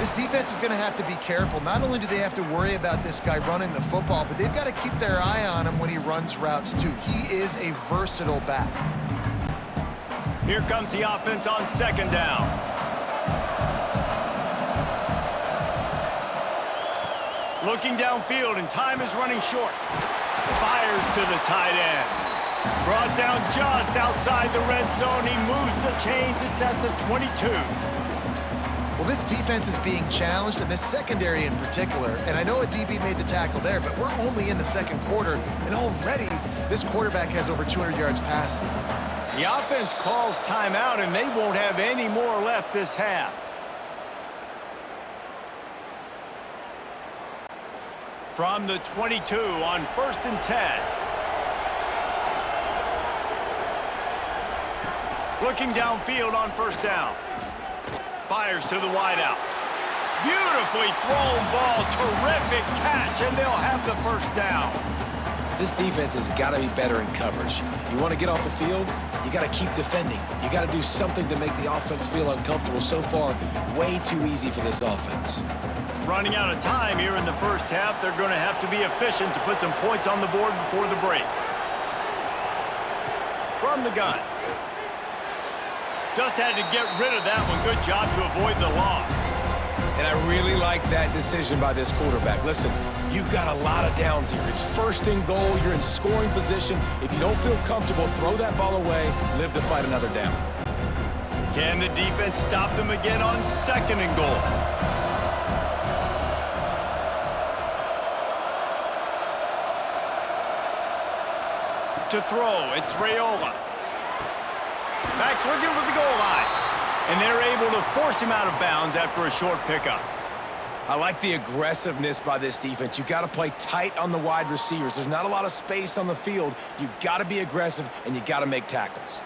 This defense is going to have to be careful. Not only do they have to worry about this guy running the football, but they've got to keep their eye on him when he runs routes, too. He is a versatile back. Here comes the offense on 2nd down. Looking downfield, and time is running short. Fires to the tight end. Brought down just outside the red zone. He moves the chains. It's at the 22. Well, this defense is being challenged, and this secondary in particular. And I know a DB made the tackle there, but we're only in the 2nd quarter, and already this quarterback has over 200 yards passing. The offense calls timeout, and they won't have any more left this half. From the 22 on 1st and 10. Looking downfield on 1st down. Fires to the wideout. Beautifully thrown ball. Terrific catch, and they'll have the first down. This defense has got to be better in coverage. You want to get off the field, you got to keep defending. You got to do something to make the offense feel uncomfortable. So far, way too easy for this offense. Running out of time here in the first half. They're going to have to be efficient to put some points on the board before the break. From the gun. Just had to get rid of that one. Good job to avoid the loss. And I really like that decision by this quarterback. Listen, you've got a lot of downs here. It's 1st and goal. You're in scoring position. If you don't feel comfortable, throw that ball away. Live to fight another down. Can the defense stop them again on 2nd and goal? To throw, it's Raiola. Backs looking for the goal line. And they're able to force him out of bounds after a short pickup. I like the aggressiveness by this defense. You got to play tight on the wide receivers. There's not a lot of space on the field. You got to be aggressive, and you got to make tackles.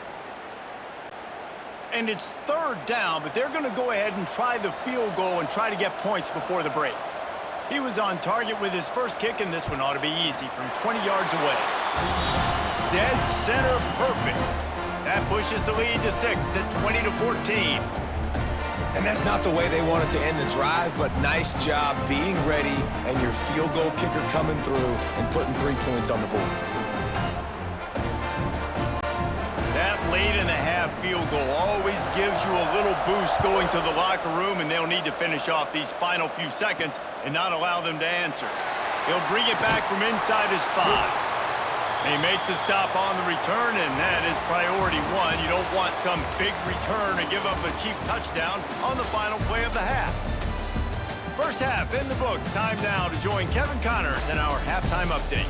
And it's 3rd down, but they're going to go ahead and try the field goal and try to get points before the break. He was on target with his first kick, and this one ought to be easy from 20 yards away. Dead center perfect. That pushes the lead to 6 at 20-14. And that's not the way they wanted to end the drive, but nice job being ready and your field goal kicker coming through and putting 3 points on the board. That late in the half field goal always gives you a little boost going to the locker room, and they'll need to finish off these final few seconds and not allow them to answer. He'll bring it back from inside his 5. They make the stop on the return, and that is priority 1. You don't want some big return to give up a cheap touchdown on the final play of the half. First half in the books. Time now to join Kevin Connors in our halftime update.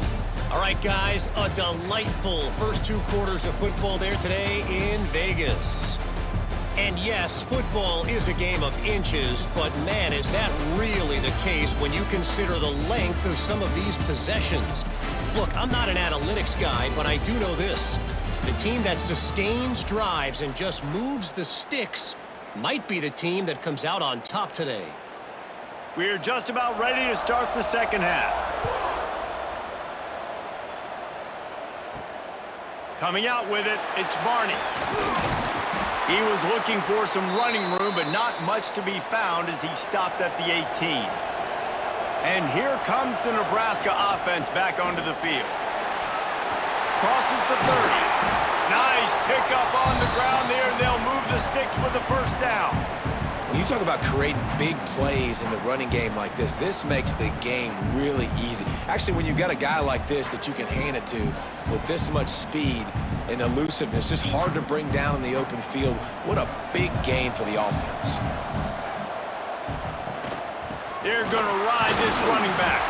All right, guys, a delightful first 2 quarters of football there today in Vegas. And yes, football is a game of inches, but man, is that really the case when you consider the length of some of these possessions. Look, I'm not an analytics guy, but I do know this. The team that sustains drives and just moves the sticks might be the team that comes out on top today. We're just about ready to start the second half. Coming out with it, it's Barney. He was looking for some running room, but not much to be found as he stopped at the 18. And here comes the Nebraska offense back onto the field. Crosses the 30. Nice pickup on the ground there, and they'll move the sticks with the first down. When you talk about creating big plays in the running game like this makes the game really easy. Actually, when you've got a guy like this that you can hand it to with this much speed and elusiveness, just hard to bring down in the open field, what a big gain for the offense. They're going to ride this running back.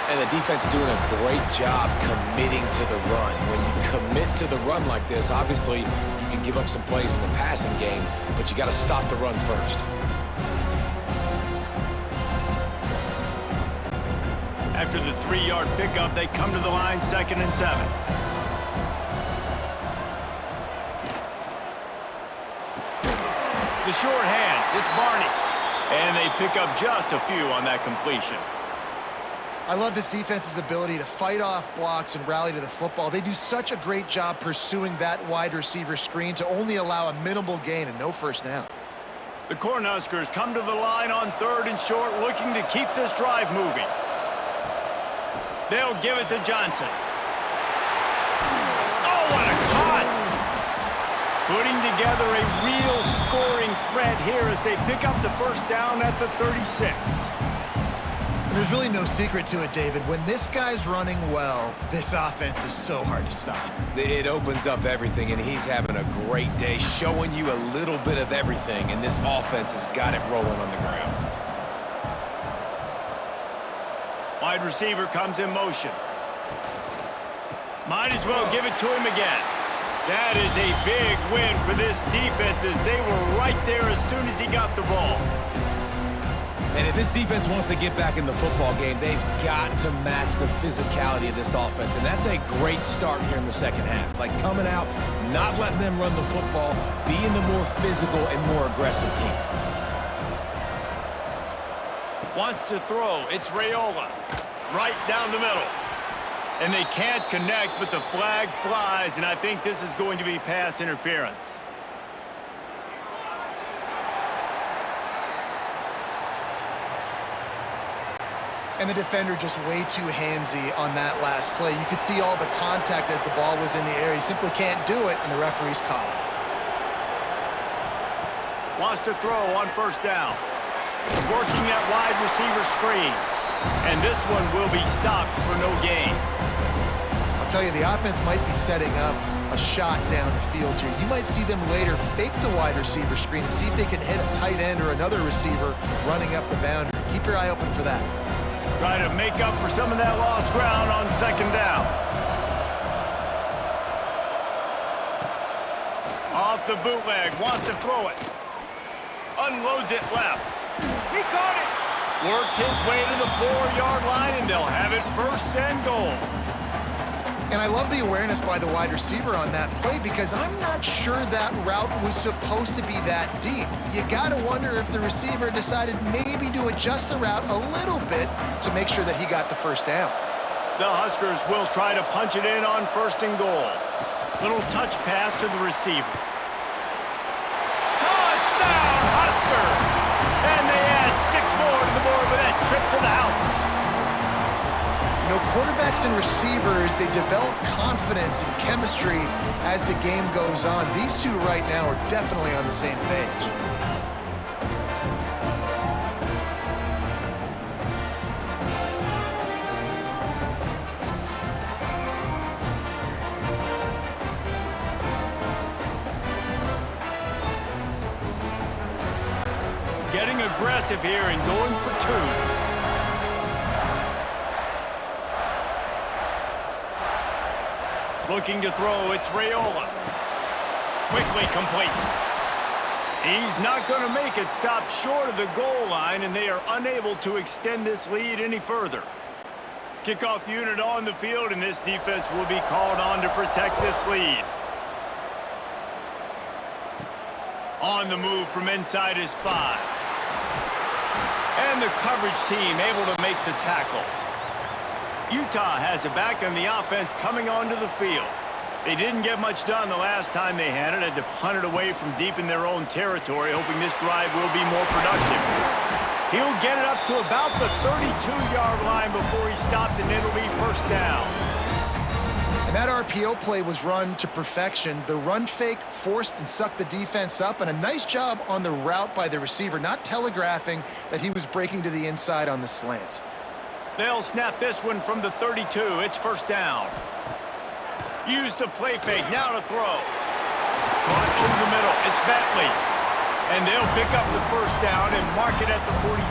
And the defense doing a great job committing to the run. When you commit to the run like this, obviously you can give up some plays in the passing game, but you got to stop the run first. After the 3-yard pickup, they come to the line, 2nd and 7. The short hands, it's Barney. And they pick up just a few on that completion. I love this defense's ability to fight off blocks and rally to the football. They do such a great job pursuing that wide receiver screen to only allow a minimal gain and no first down. The Cornhuskers come to the line on 3rd and short, looking to keep this drive moving. They'll give it to Johnson. Oh, what a cut! Putting together a real scoring threat here as they pick up the first down at the 36. There's really no secret to it, David. When this guy's running well, this offense is so hard to stop. It opens up everything, and he's having a great day, showing you a little bit of everything, and this offense has got it rolling on the ground. Wide receiver comes in motion. Might as well give it to him again. That is a big win for this defense as they were right there as soon as he got the ball. And if this defense wants to get back in the football game, they've got to match the physicality of this offense. And that's a great start here in the second half. Like coming out, not letting them run the football, being the more physical and more aggressive team. Wants to throw. It's Raiola. Right down the middle. And they can't connect, but the flag flies, and I think this is going to be pass interference. And the defender just way too handsy on that last play. You could see all the contact as the ball was in the air. He simply can't do it, and the referee's caught it. Wants to throw on first down. Working that wide receiver screen. And this one will be stopped for no gain. I'll tell you, the offense might be setting up a shot down the field here. You might see them later fake the wide receiver screen and see if they can hit a tight end or another receiver running up the boundary. Keep your eye open for that. Try to make up for some of that lost ground on 2nd down. Off the bootleg, wants to throw it. Unloads it left. He caught it. Works his way to the 4-yard line, and they'll have it 1st and goal. And I love the awareness by the wide receiver on that play because I'm not sure that route was supposed to be that deep. You got to wonder if the receiver decided maybe to adjust the route a little bit to make sure that he got the first down. The Huskers will try to punch it in on 1st and goal. Little touch pass to the receiver. Touchdown, Huskers! And they add 6 more to the board with that trip to the house. You know, quarterbacks and receivers, they develop confidence and chemistry as the game goes on. These two right now are definitely on the same page. Getting aggressive here and going for 2. Looking to throw, it's Raiola. Quickly complete. He's not going to make it. Stop short of the goal line, and they are unable to extend this lead any further. Kickoff unit on the field, and this defense will be called on to protect this lead. On the move from inside is 5. And the coverage team able to make the tackle. Utah has it back on the offense coming onto the field. They didn't get much done the last time they had it. Had to punt it away from deep in their own territory, hoping this drive will be more productive. He'll get it up to about the 32-yard line before he stopped, and it'll be 1st down. And that RPO play was run to perfection. The run fake forced and sucked the defense up, and a nice job on the route by the receiver, not telegraphing that he was breaking to the inside on the slant. They'll snap this one from the 32. It's 1st down. Use the play fake. Now to throw. Caught through the middle. It's Bentley. And they'll pick up the 1st down and mark it at the 47.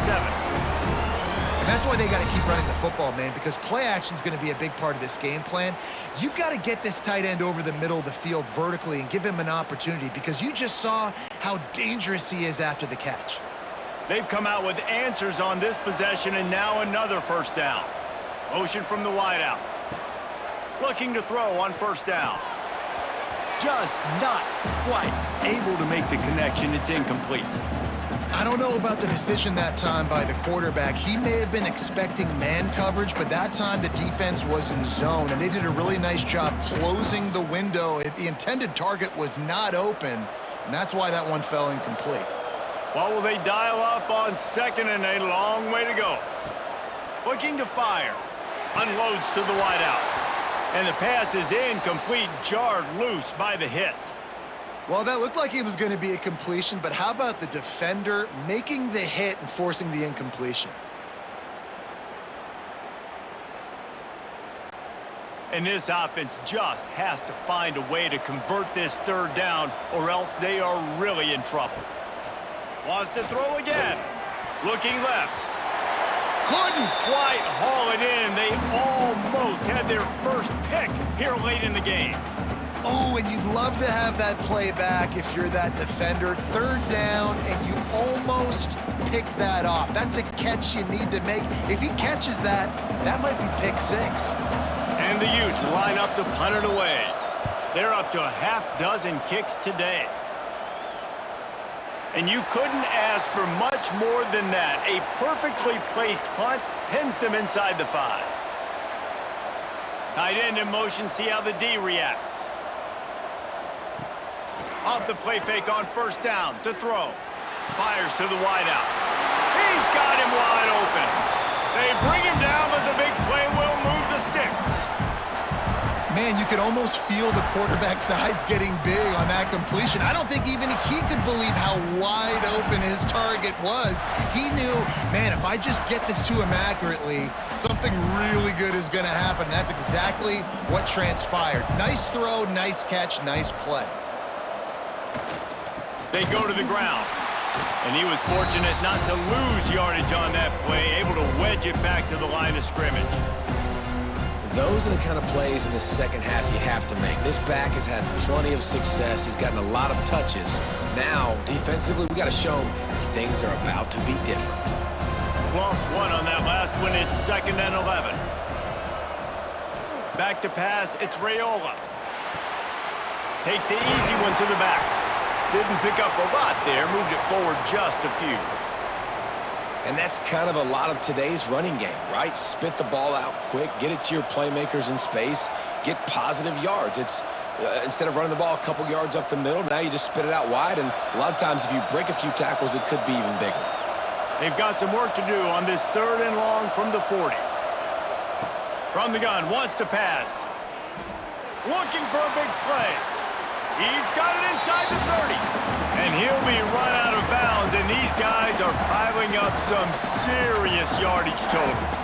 And that's why they got to keep running the football, man, because play action is going to be a big part of this game plan. You've got to get this tight end over the middle of the field vertically and give him an opportunity, because you just saw how dangerous he is after the catch. They've come out with answers on this possession, and now another first down. Motion from the wideout. Looking to throw on first down. Just not quite able to make the connection. It's incomplete. I don't know about the decision that time by the quarterback. He may have been expecting man coverage, but that time the defense was in zone, and they did a really nice job closing the window. The intended target was not open, and that's why that one fell incomplete. Well, will they dial up on second and a long way to go? Looking to fire. Unloads to the wideout. And the pass is incomplete, jarred loose by the hit. Well, that looked like it was going to be a completion, but how about the defender making the hit and forcing the incompletion? And this offense just has to find a way to convert this third down, or else they are really in trouble. Wants to throw again. Looking left. Couldn't quite haul it in. They almost had their first pick here late in the game. Oh, and you'd love to have that play back if you're that defender. Third down, and you almost pick that off. That's a catch you need to make. If he catches that, that might be pick six. And the Utes line up to punt it away. They're up to a half dozen kicks today. And you couldn't ask for much more than that. A perfectly placed punt pins them inside the 5. Tight end in motion, see how the D reacts. Off the play fake on first down to throw. Fires to the wideout. He's got him wide open. They bring him down, but the big play will move the sticks. Man, you could almost feel the quarterback's eyes getting big on that completion. I don't think even he could believe how wide open his target was. He knew, man, if I just get this to him accurately, something really good is going to happen. That's exactly what transpired. Nice throw, nice catch, nice play. They go to the ground. And he was fortunate not to lose yardage on that play, able to wedge it back to the line of scrimmage. Those are the kind of plays in the second half you have to make. This back has had plenty of success. He's gotten a lot of touches. Now, defensively, we got to show him things are about to be different. Lost one on that last one. It's 2nd and 11. Back to pass. It's Raiola. Takes the easy one to the back. Didn't pick up a lot there. Moved it forward just a few. And that's kind of a lot of today's running game, right? Spit the ball out quick, get it to your playmakers in space, get positive yards. It's instead of running the ball a couple yards up the middle, now you just spit it out wide, and a lot of times if you break a few tackles, it could be even bigger. They've got some work to do on this 3rd and long from the 40. From the gun, wants to pass. Looking for a big play. He's got it inside the 30. And he'll be run out of bounds, and these guys are piling up some serious yardage totals.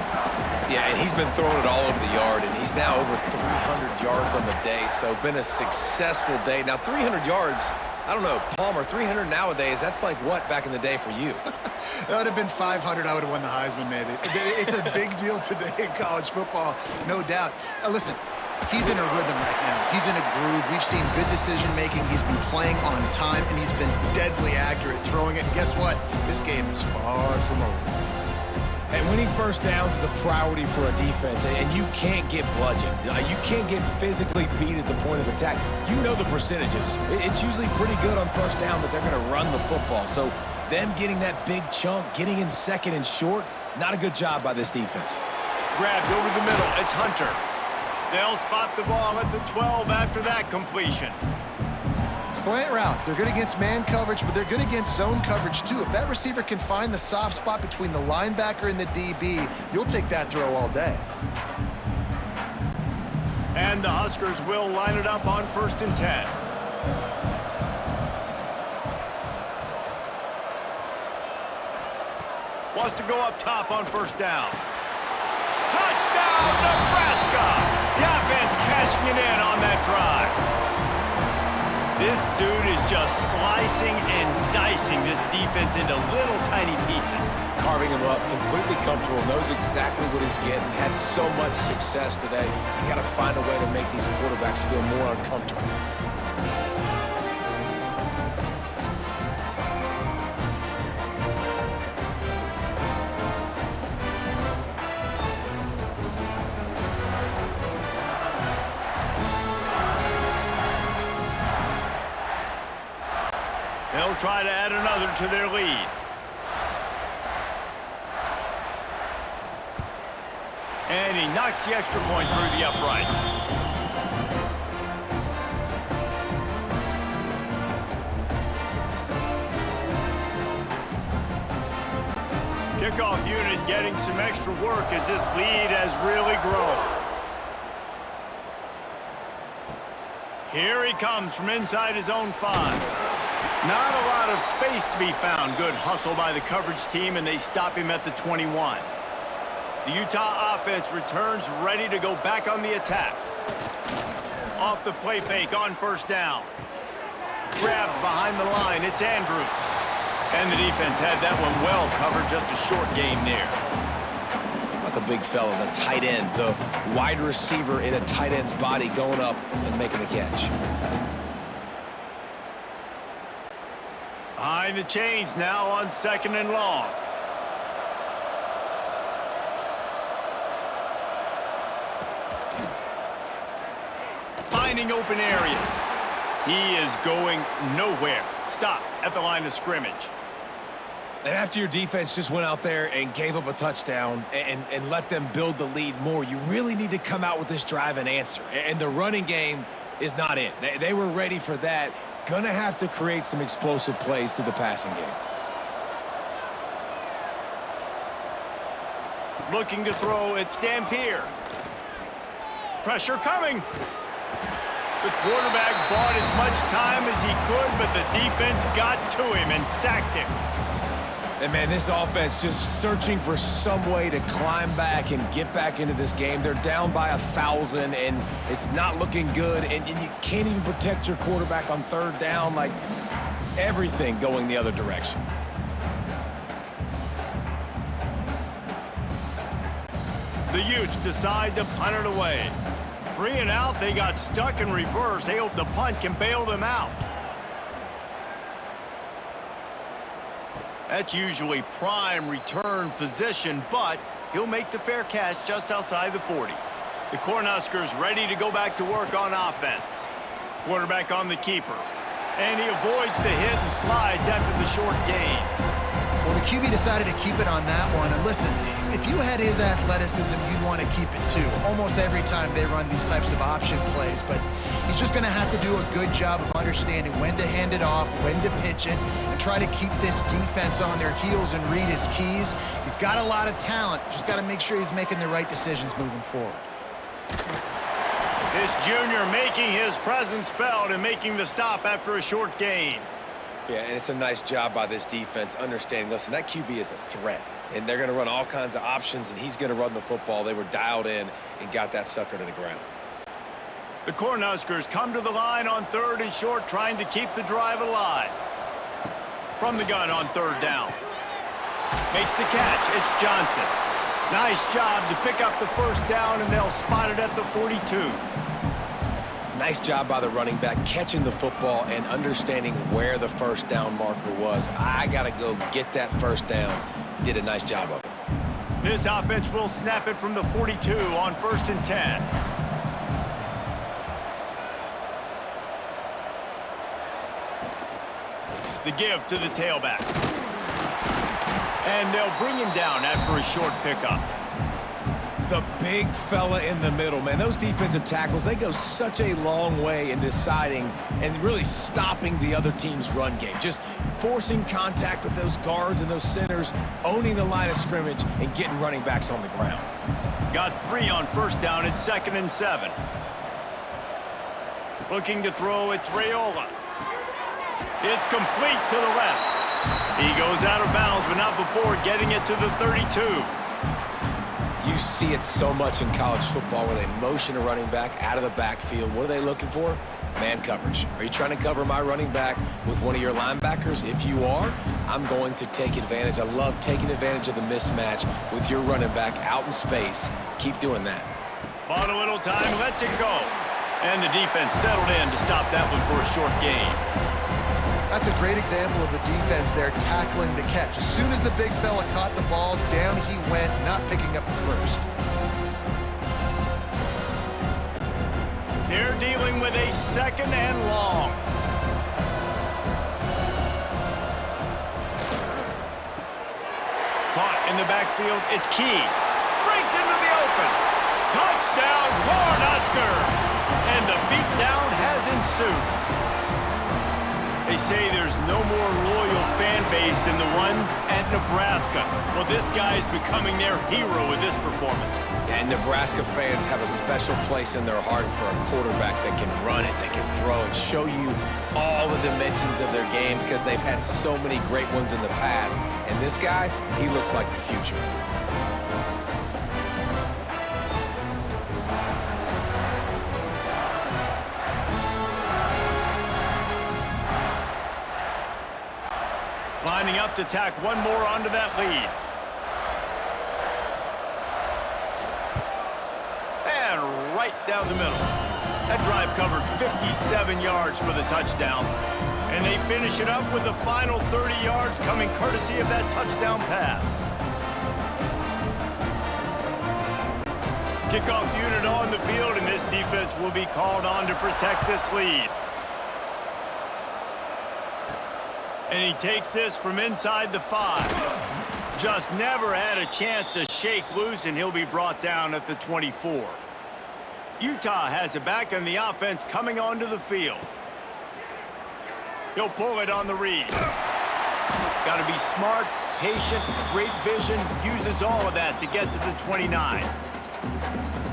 Yeah, and he's been throwing it all over the yard, and he's now over 300 yards on the day, so been a successful day. Now, 300 yards, I don't know, Palmer, 300 nowadays, that's like what back in the day for you? That would have been 500. I would have won the Heisman, maybe. It's a big deal today in college football, no doubt. Listen. He's in a rhythm right now. He's in a groove. We've seen good decision-making. He's been playing on time, and he's been deadly accurate throwing it. And guess what? This game is far from over. And winning first downs is a priority for a defense, and you can't get bludgeoned. You can't get physically beat at the point of attack. You know the percentages. It's usually pretty good on first down that they're going to run the football. So them getting that big chunk, getting in second and short, not a good job by this defense. Grabbed over the middle. It's Hunter. They'll spot the ball at the 12 after that completion. Slant routes, they're good against man coverage, but they're good against zone coverage too. If that receiver can find the soft spot between the linebacker and the DB, you'll take that throw all day. And the Huskers will line it up on 1st and 10. Wants to go up top on first down. Touchdown, Nebraska! The offense cashing it in on that drive. This dude is just slicing and dicing this defense into little tiny pieces. Carving him up, completely comfortable, knows exactly what he's getting, had so much success today. You got to find a way to make these quarterbacks feel more uncomfortable. They'll try to add another to their lead. And he knocks the extra point through the uprights. Kickoff unit getting some extra work as this lead has really grown. Here he comes from inside his own 5. Not a lot of space to be found. Good hustle by the coverage team, and they stop him at the 21. The Utah offense returns ready to go back on the attack. Off the play fake on first down. Grabbed behind the line. It's Andrews. And the defense had that one well covered. Just a short gain there. Not the big fella, the tight end, the wide receiver in a tight end's body going up and making the catch. Behind the chains now on 2nd and long. Finding open areas. He is going nowhere. Stop at the line of scrimmage. And after your defense just went out there and gave up a touchdown and let them build the lead more, you really need to come out with this drive and answer. And the running game is not in. They were ready for that. Gonna have to create some explosive plays through the passing game. Looking to throw, it's Dampier. Pressure coming. The quarterback bought as much time as he could, but the defense got to him and sacked him. And, man, this offense just searching for some way to climb back and get back into this game. They're down by 1,000, and it's not looking good, and you can't even protect your quarterback on 3rd down. Like, everything going the other direction. The Utes decide to punt it away. 3 and out, they got stuck in reverse. They hope the punt can bail them out. That's usually prime return position, but he'll make the fair catch just outside the 40. The Cornhuskers ready to go back to work on offense. Quarterback on the keeper. And he avoids the hit and slides after the short gain. Well, the QB decided to keep it on that one. And listen, if you had his athleticism, you'd want to keep it too. Almost every time they run these types of option plays. But he's just going to have to do a good job of understanding when to hand it off, when to pitch it, and try to keep this defense on their heels and read his keys. He's got a lot of talent. Just got to make sure he's making the right decisions moving forward. This junior making his presence felt and making the stop after a short gain. Yeah, and it's a nice job by this defense understanding, listen, that QB is a threat, and they're going to run all kinds of options, and he's going to run the football. They were dialed in and got that sucker to the ground. The Cornhuskers come to the line on 3rd and short, trying to keep the drive alive. From the gun on 3rd down. Makes the catch. It's Johnson. Nice job to pick up the 1st down, and they'll spot it at the 42. Nice job by the running back catching the football and understanding where the 1st down marker was. I got to go get that 1st down. He did a nice job of it. This offense will snap it from the 42 on 1st and 10. The give to the tailback. And they'll bring him down after a short pickup. The big fella in the middle, man. Those defensive tackles, they go such a long way in deciding and really stopping the other team's run game. Just forcing contact with those guards and those centers, owning the line of scrimmage, and getting running backs on the ground. Got 3 on 1st down at 2nd and 7. Looking to throw, it's Raiola. It's complete to the left. He goes out of bounds, but not before getting it to the 32. You see it so much in college football where they motion a running back out of the backfield. What are they looking for? Man coverage. Are you trying to cover my running back with one of your linebackers? If you are, I'm going to take advantage. I love taking advantage of the mismatch with your running back out in space. Keep doing that. Bought a little time, lets it go. And the defense settled in to stop that one for a short gain. That's a great example of the defense there tackling the catch. As soon as the big fella caught the ball, down he went, not picking up the first. They're dealing with a second and long. Caught in the backfield, it's Key. Breaks into the open. Touchdown, Cornhuskers! And the beatdown has ensued. They say there's no more loyal fan base than the one at Nebraska. Well, this guy's becoming their hero with this performance. And Nebraska fans have a special place in their heart for a quarterback that can run it, that can throw it, show you all the dimensions of their game because they've had so many great ones in the past. And this guy, he looks like the future. Lining up to tack one more onto that lead. And right down the middle. That drive covered 57 yards for the touchdown. And they finish it up with the final 30 yards coming courtesy of that touchdown pass. Kickoff unit on the field, and this defense will be called on to protect this lead. And he takes this from inside the 5. Just never had a chance to shake loose, and he'll be brought down at the 24. Utah has it back, and the offense coming onto the field. He'll pull it on the read. Got to be smart, patient, great vision, uses all of that to get to the 29.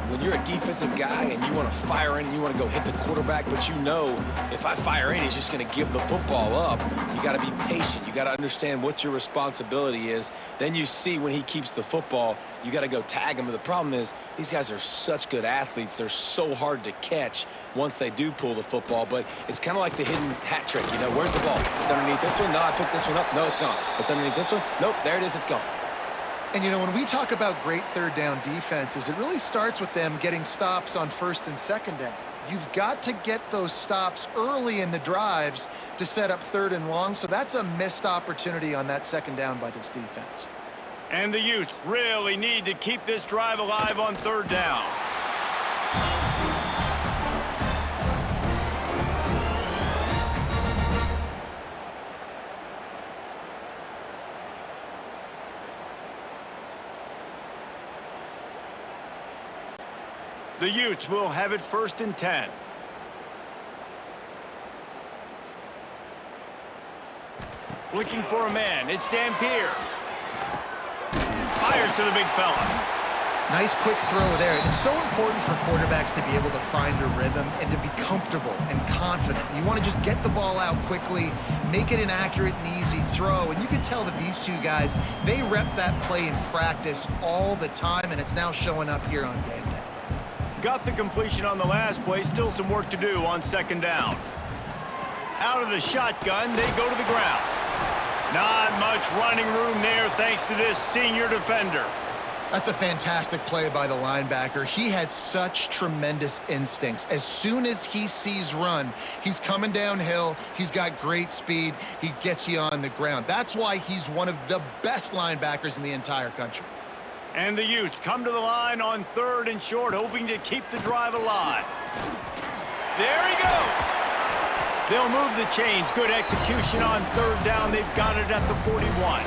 When you're a defensive guy and you want to fire in, you want to go hit the quarterback, but you know if I fire in, he's just going to give the football up. You got to be patient. You got to understand what your responsibility is. Then you see when he keeps the football, you got to go tag him. But the problem is these guys are such good athletes. They're so hard to catch once they do pull the football. But it's kind of like the hidden hat trick. You know, where's the ball? It's underneath this one. No, I picked this one up. No, it's gone. It's underneath this one. Nope, there it is. It's gone. And, you know, when we talk about great third down defenses, it really starts with them getting stops on first and second down. You've got to get those stops early in the drives to set up third and long, so that's a missed opportunity on that second down by this defense. And the Utes really need to keep this drive alive on third down. The Utes will have it 1st and 10. Looking for a man. It's Dampier. Fires to the big fella. Nice quick throw there. And it's so important for quarterbacks to be able to find a rhythm and to be comfortable and confident. You want to just get the ball out quickly, make it an accurate and easy throw. And you can tell that these two guys, they rep that play in practice all the time, and it's now showing up here on game day. Got the completion on the last play. Still some work to do on second down. Out of the shotgun, they go to the ground. Not much running room there thanks to this senior defender. That's a fantastic play by the linebacker. He has such tremendous instincts. As soon as he sees run, he's coming downhill. He's got great speed. He gets you on the ground. That's why he's one of the best linebackers in the entire country. And the Utes come to the line on 3rd and short, hoping to keep the drive alive. There he goes. They'll move the chains. Good execution on 3rd down. They've got it at the 41.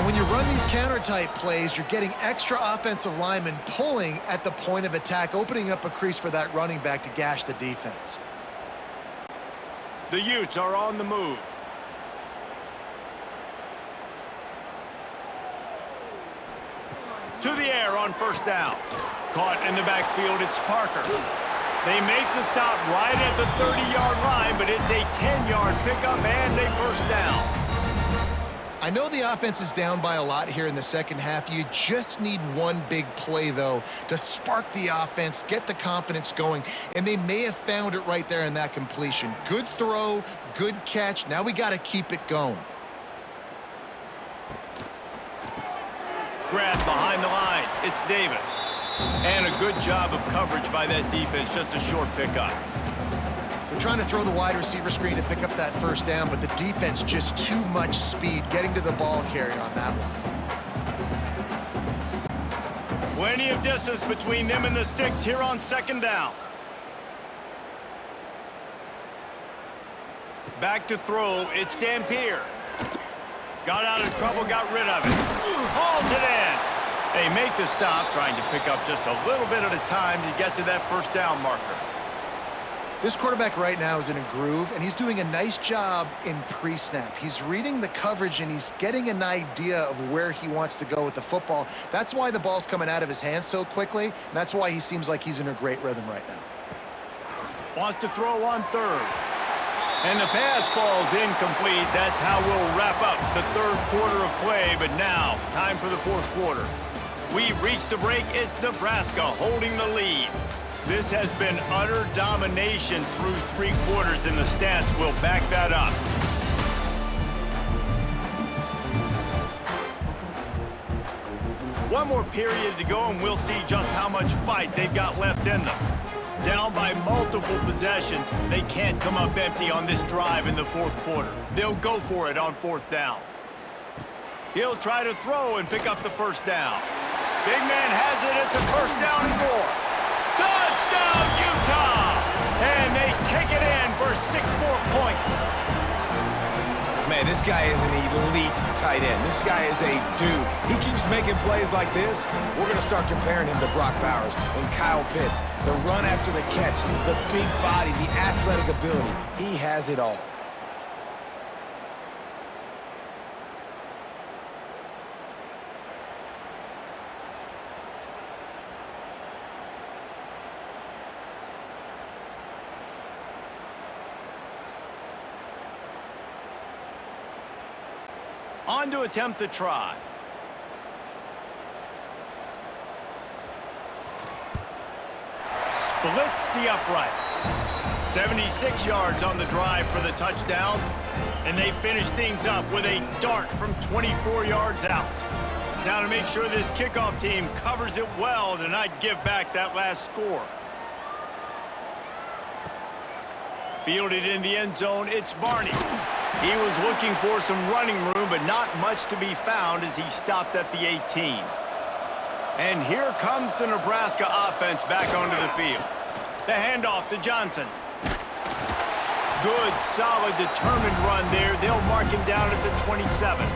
When you run these counter-type plays, you're getting extra offensive linemen pulling at the point of attack, opening up a crease for that running back to gash the defense. The Utes are on the move. To the air on 1st down. Caught in the backfield, it's Parker. They make the stop right at the 30-yard line, but it's a 10-yard pickup and a 1st down. I know the offense is down by a lot here in the second half. You just need one big play, though, to spark the offense, get the confidence going, and they may have found it right there in that completion. Good throw, good catch. Now we got to keep it going. Grab behind the line. It's Davis. And a good job of coverage by that defense. Just a short pickup. They're trying to throw the wide receiver screen to pick up that first down, but the defense just too much speed getting to the ball carrier on that one. Plenty of distance between them and the sticks here on second down. Back to throw. It's Dampier. Got out of trouble, got rid of it. Hauls it in. They make the stop, trying to pick up just a little bit at a time to get to that first down marker. This quarterback right now is in a groove, and he's doing a nice job in pre-snap. He's reading the coverage, and he's getting an idea of where he wants to go with the football. That's why the ball's coming out of his hands so quickly, and that's why he seems like he's in a great rhythm right now. Wants to throw on third. And the pass falls incomplete. That's how we'll wrap up the third quarter of play, but now, time for the fourth quarter. We've reached the break. It's Nebraska holding the lead. This has been utter domination through three quarters, and the stats will back that up. One more period to go, and we'll see just how much fight they've got left in them. Down by multiple possessions, they can't come up empty on this drive in the fourth quarter. They'll go for it on fourth down. He'll try to throw and pick up the first down. Big man has it. It's a first down and more. Touchdown, Utah! And they take it in for 6 more points. Man, this guy is an elite tight end. This guy is a dude. He keeps making plays like this. We're going to start comparing him to Brock Bowers and Kyle Pitts. The run after the catch, the big body, the athletic ability. He has it all. On to attempt the try. Splits the uprights. 76 yards on the drive for the touchdown. And they finish things up with a dart from 24 yards out. Now to make sure this kickoff team covers it well to not give back that last score. Fielded in the end zone, it's Barney. He was looking for some running room, but not much to be found as he stopped at the 18. And here comes the Nebraska offense back onto the field. The handoff to Johnson. Good, solid, determined run there. They'll mark him down at the 27.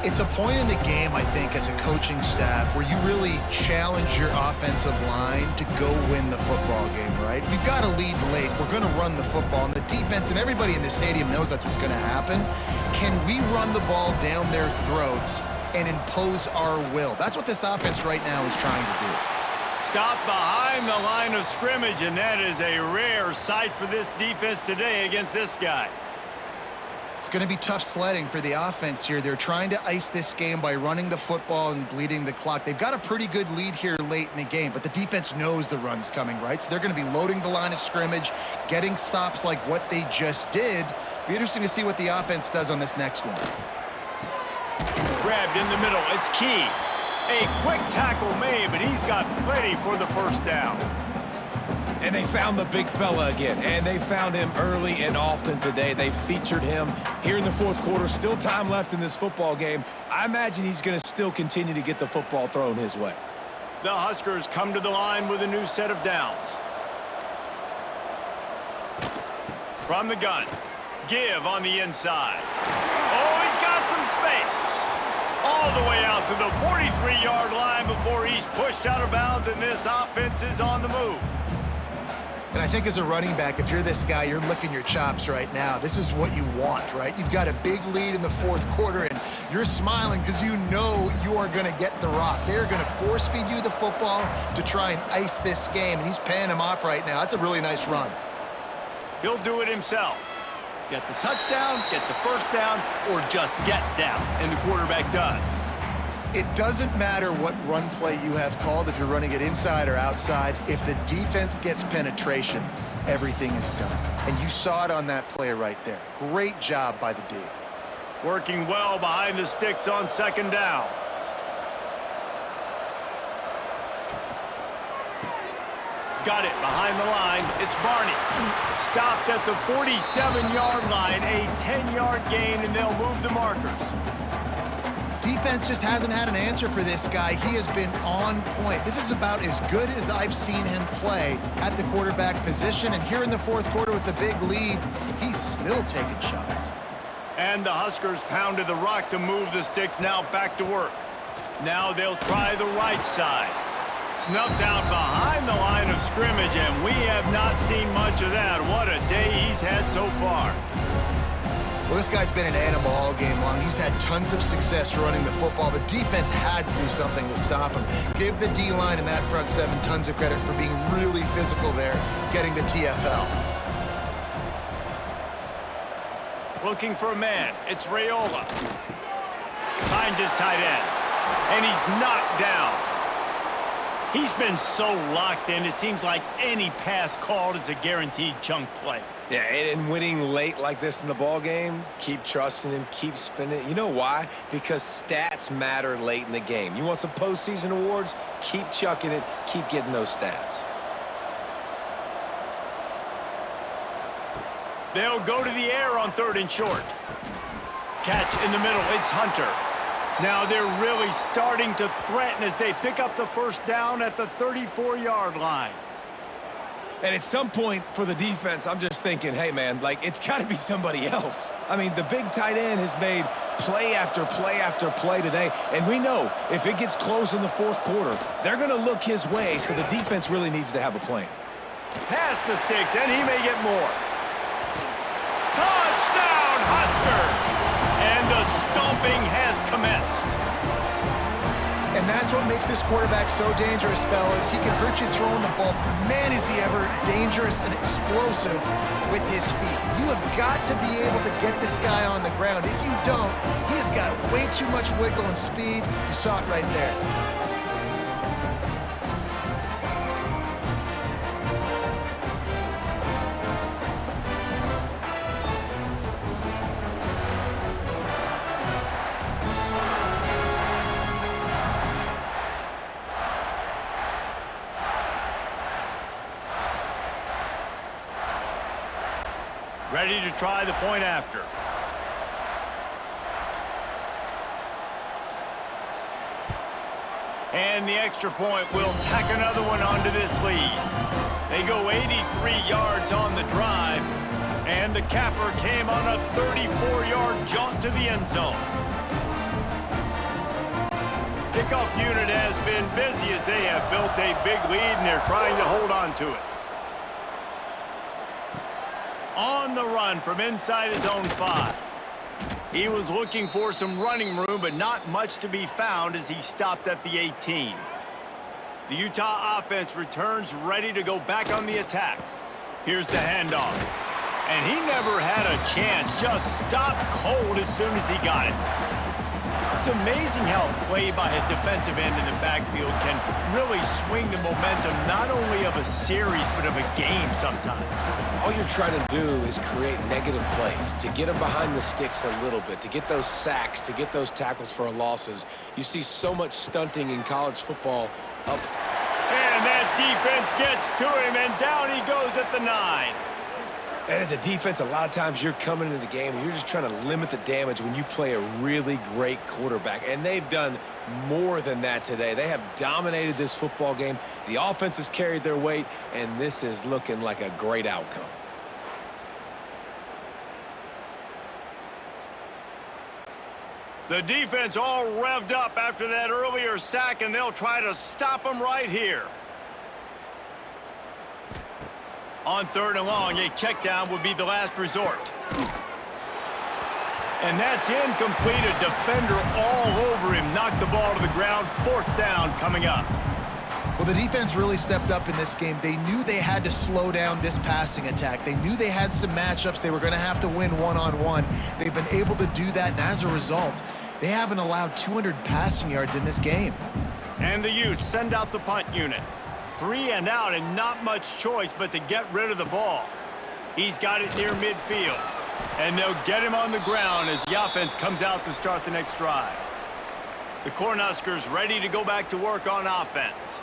It's a point in the game, I think, as a coaching staff where you really challenge your offensive line to go win the football game, right? We've got to lead late. We're going to run the football, and the defense and everybody in the stadium knows that's what's going to happen. Can we run the ball down their throats and impose our will? That's what this offense right now is trying to do. Stop behind the line of scrimmage, and that is a rare sight for this defense today against this guy. It's going to be tough sledding for the offense here. They're trying to ice this game by running the football and bleeding the clock. They've got a pretty good lead here late in the game, but the defense knows the run's coming, right? So they're going to be loading the line of scrimmage, getting stops like what they just did. Be interesting to see what the offense does on this next one. Grabbed in the middle. It's Key. A quick tackle made, but he's got plenty for the first down. And they found the big fella again, and they found him early and often today. They featured him here in the fourth quarter. Still time left in this football game. I imagine he's going to still continue to get the football thrown his way. The Huskers come to the line with a new set of downs. From the gun, give on the inside. Oh, he's got some space. All the way out to the 43-yard line before he's pushed out of bounds, and this offense is on the move. And I think as a running back, if you're this guy, you're licking your chops right now. This is what you want, right? You've got a big lead in the fourth quarter, and you're smiling because you know you are going to get the rock. They're going to force feed you the football to try and ice this game, and he's paying him off right now. That's a really nice run. He'll do it himself. Get the touchdown, get the first down, or just get down, and the quarterback does. It doesn't matter what run play you have called, if you're running it inside or outside. If the defense gets penetration, everything is done. And you saw it on that play right there. Great job by the D. Working well behind the sticks on second down. Got it behind the line. It's Barney. Stopped at the 47-yard line, a 10-yard gain, and they'll move the markers. Defense just hasn't had an answer for this guy. He has been on point. This is about as good as I've seen him play at the quarterback position. And here in the fourth quarter with a big lead, he's still taking shots. And the Huskers pounded the rock to move the sticks, now back to work. Now they'll try the right side. Snuffed out behind the line of scrimmage, and we have not seen much of that. What a day he's had so far. Well, this guy's been an animal all game long. He's had tons of success running the football. The defense had to do something to stop him. Give the D-line and that front seven tons of credit for being really physical there, getting the TFL. Looking for a man. It's Raiola. Finds his tight end. And he's knocked down. He's been so locked in, it seems like any pass called is a guaranteed chunk play. Yeah, and winning late like this in the ball game, keep trusting him, keep spinning. You know why? Because stats matter late in the game. You want some postseason awards? Keep chucking it, keep getting those stats. They'll go to the air on 3rd and short. Catch in the middle, it's Hunter. Now they're really starting to threaten as they pick up the first down at the 34-yard line. And at some point for the defense, I'm just thinking, hey, man, like, it's got to be somebody else. I mean, the big tight end has made play after play after play today. And we know if it gets close in the fourth quarter, they're going to look his way, so the defense really needs to have a plan. Past the sticks, and he may get more. Touchdown, Huskers! And the stomping has commenced. And that's what makes this quarterback so dangerous, fellas. He can hurt you throwing the ball. Man, is he ever dangerous and explosive with his feet. You have got to be able to get this guy on the ground. If you don't, he's got way too much wiggle and speed. You saw it right there. Ready to try the point after. And the extra point will tack another one onto this lead. They go 83 yards on the drive, and the capper came on a 34-yard jaunt to the end zone. Kickoff unit has been busy as they have built a big lead, and they're trying to hold on to it. On the run from inside his own 5. He was looking for some running room, but not much to be found as he stopped at the 18. The Utah offense returns ready to go back on the attack. Here's the handoff. And he never had a chance, just stopped cold as soon as he got it. It's amazing how play by a defensive end in the backfield can really swing the momentum not only of a series but of a game sometimes. All you're trying to do is create negative plays, to get them behind the sticks a little bit, to get those sacks, to get those tackles for losses. You see so much stunting in college football up. And that defense gets to him, and down he goes at the 9. And as a defense, a lot of times you're coming into the game and you're just trying to limit the damage when you play a really great quarterback. And they've done more than that today. They have dominated this football game. The offense has carried their weight, and this is looking like a great outcome. The defense all revved up after that earlier sack, and they'll try to stop him right here. On 3rd and long, a check down would be the last resort. And that's incomplete. A defender all over him. Knocked the ball to the ground. 4th down coming up. Well, the defense really stepped up in this game. They knew they had to slow down this passing attack. They knew they had some matchups they were going to have to win one-on-one. They've been able to do that, and as a result, they haven't allowed 200 passing yards in this game. And the Utes send out the punt unit. 3 and out, and not much choice but to get rid of the ball. He's got it near midfield. And they'll get him on the ground as the offense comes out to start the next drive. The Cornhuskers ready to go back to work on offense.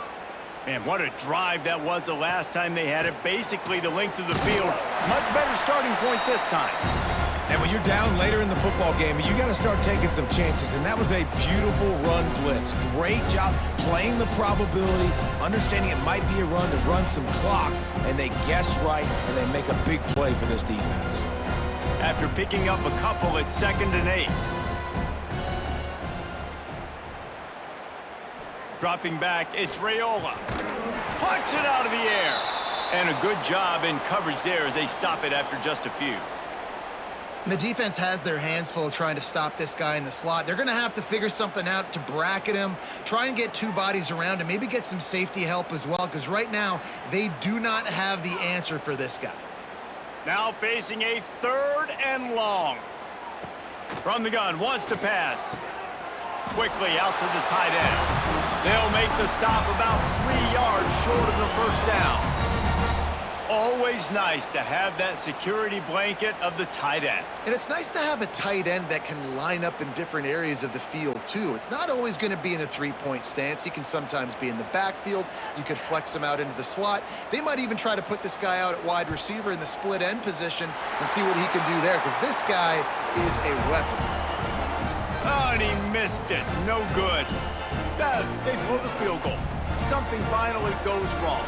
Man, what a drive that was the last time they had it. Basically the length of the field. Much better starting point this time. And when you're down later in the football game, you got to start taking some chances. And that was a beautiful run blitz. Great job playing the probability, understanding it might be a run to run some clock. And they guess right, and they make a big play for this defense. After picking up a couple, it's 2nd and 8. Dropping back, it's Raiola. Plucks it out of the air. And a good job in coverage there as they stop it after just a few. And the defense has their hands full trying to stop this guy in the slot. They're going to have to figure something out to bracket him, try and get 2 bodies around him, maybe get some safety help as well, because right now they do not have the answer for this guy. Now facing a 3rd and long. From the gun, wants to pass. Quickly out to the tight end. They'll make the stop about 3 yards short of the first down. Always nice to have that security blanket of the tight end. And it's nice to have a tight end that can line up in different areas of the field, too. It's not always going to be in a 3-point stance. He can sometimes be in the backfield. You could flex him out into the slot. They might even try to put this guy out at wide receiver in the split end position and see what he can do there, because this guy is a weapon. Oh, and he missed it. No good. They blow the field goal. Something finally goes wrong.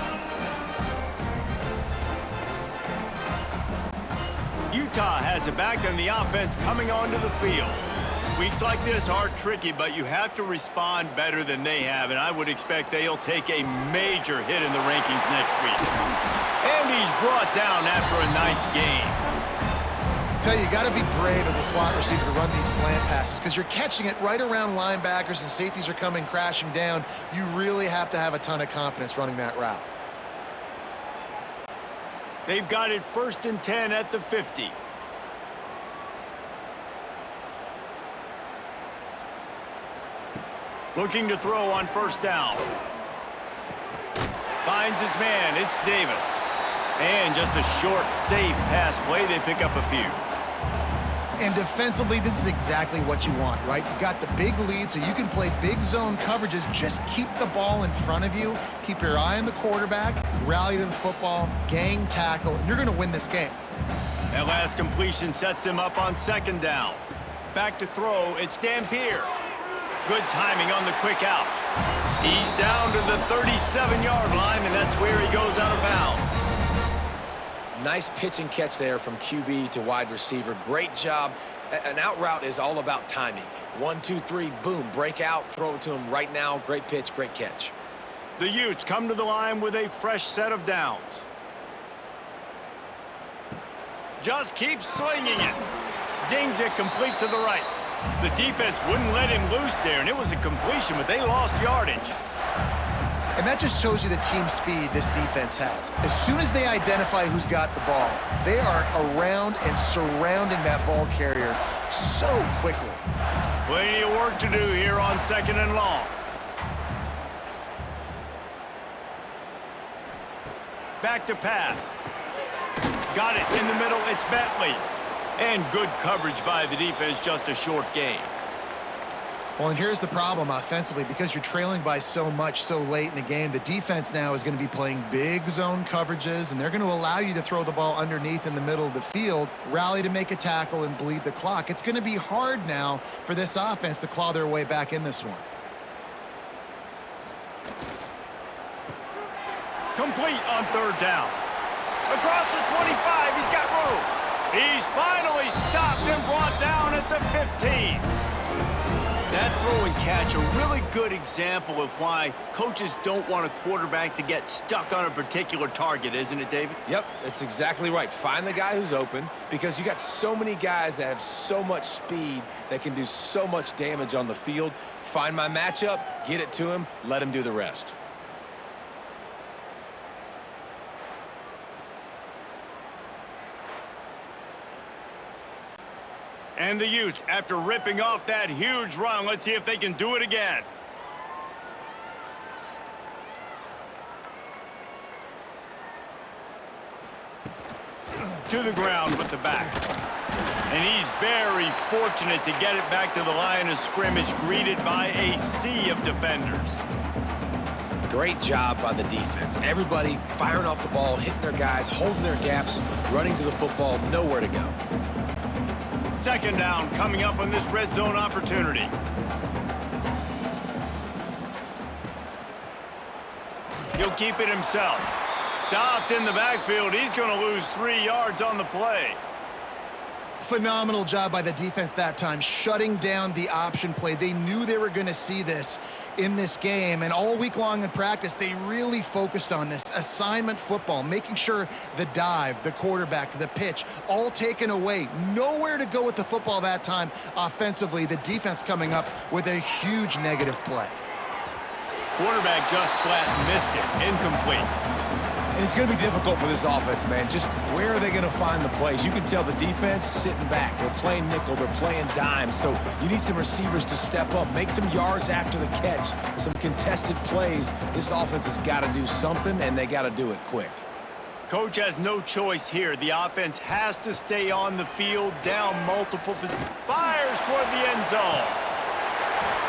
Utah has it back on the offense coming onto the field. Weeks like this are tricky, but you have to respond better than they have, and I would expect they'll take a major hit in the rankings next week. And he's brought down after a nice game. I tell you, you got to be brave as a slot receiver to run these slant passes, because you're catching it right around linebackers and safeties are coming crashing down. You really have to have a ton of confidence running that route. They've got it 1st and 10 at the 50. Looking to throw on 1st down. Finds his man. It's Davis. And just a short, safe pass play. They pick up a few. And defensively, this is exactly what you want, right? You got the big lead, so you can play big zone coverages. Just keep the ball in front of you. Keep your eye on the quarterback. Rally to the football. Gang tackle. And you're going to win this game. That last completion sets him up on 2nd down. Back to throw. It's Dampier. Good timing on the quick out. He's down to the 37-yard line, and that's where he goes out of bounds. Nice pitch and catch there from QB to wide receiver. Great job. An out route is all about timing. 1, 2, 3, boom, break out, throw it to him right now. Great pitch, great catch. The Utes come to the line with a fresh set of downs. Just keeps slinging it. Zings it complete to the right. The defense wouldn't let him loose there, and it was a completion, but they lost yardage. And that just shows you the team speed this defense has. As soon as they identify who's got the ball, they are around and surrounding that ball carrier so quickly. Plenty of work to do here on 2nd and long. Back to pass. Got it in the middle. It's Bentley. And good coverage by the defense, just a short gain. Well, and here's the problem offensively. Because you're trailing by so much so late in the game, the defense now is going to be playing big zone coverages, and they're going to allow you to throw the ball underneath in the middle of the field, rally to make a tackle, and bleed the clock. It's going to be hard now for this offense to claw their way back in this one. Complete on 3rd down. Across the 25, he's got room. He's finally stopped and brought down at the 15. That throw and catch, a really good example of why coaches don't want a quarterback to get stuck on a particular target, isn't it, David? Yep, that's exactly right. Find the guy who's open, because you got so many guys that have so much speed that can do so much damage on the field. Find my matchup, get it to him, let him do the rest. And the Utes, after ripping off that huge run, let's see if they can do it again. To the ground with the back. And he's very fortunate to get it back to the line of scrimmage, greeted by a sea of defenders. Great job by the defense. Everybody firing off the ball, hitting their guys, holding their gaps, running to the football, nowhere to go. Second down coming up on this red zone opportunity. He'll keep it himself. Stopped in the backfield. He's going to lose 3 yards on the play. Phenomenal job by the defense that time, shutting down the option play. They knew they were going to see this in this game, and all week long in practice, they really focused on this assignment football, making sure the dive, the quarterback, the pitch, all taken away. Nowhere to go with the football that time offensively. The defense coming up with a huge negative play. Quarterback just flat missed it. Incomplete. And it's going to be difficult for this offense, man. Just where are they going to find the plays? You can tell the defense sitting back. They're playing nickel. They're playing dime. So you need some receivers to step up, make some yards after the catch, some contested plays. This offense has got to do something, and they got to do it quick. Coach has no choice here. The offense has to stay on the field, down multiple positions. Fires toward the end zone.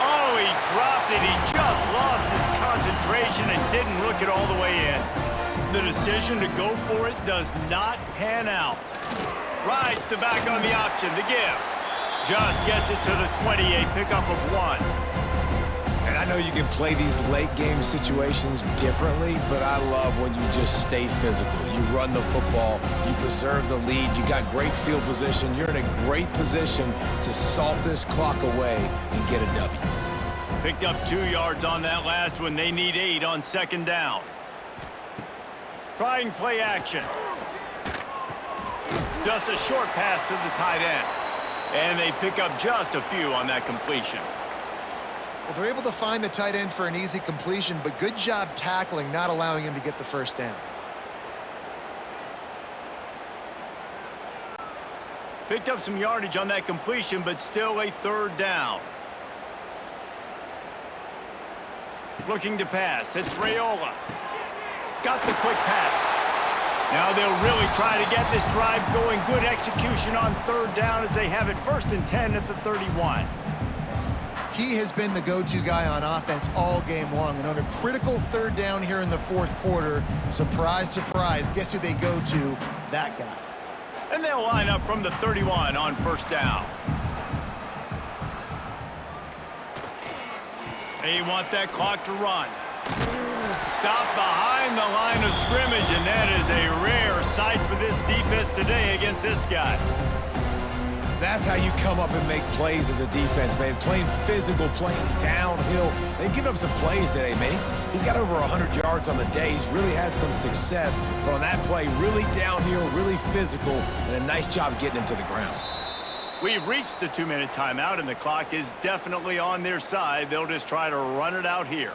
Oh, he dropped it. He just lost his concentration and didn't look it all the way in. The decision to go for it does not pan out. Rides the back on the option, the give. Just gets it to the 20, a pickup of 1. And I know you can play these late game situations differently, but I love when you just stay physical. You run the football, you preserve the lead, you got great field position, you're in a great position to salt this clock away and get a W. Picked up 2 yards on that last one. They need 8 on second down. Trying play action. Just a short pass to the tight end. And they pick up just a few on that completion. Well, they're able to find the tight end for an easy completion, but good job tackling, not allowing him to get the first down. Picked up some yardage on that completion, but still a third down. Looking to pass. It's Raiola. Got the quick pass. Now they'll really try to get this drive going. Good execution on third down as they have it 1st and 10 at the 31. He has been the go-to guy on offense all game long. And on a critical third down here in the fourth quarter, surprise, surprise, guess who they go to? That guy. And they'll line up from the 31 on first down. They want that clock to run. Stop behind the line of scrimmage, and that is a rare sight for this defense today against this guy. That's how you come up and make plays as a defense, man. Playing physical, playing downhill. They've given up some plays today, man. He's got over 100 yards on the day. He's really had some success. But on that play, really downhill, really physical, and a nice job getting him to the ground. We've reached the 2-minute timeout, and the clock is definitely on their side. They'll just try to run it out here.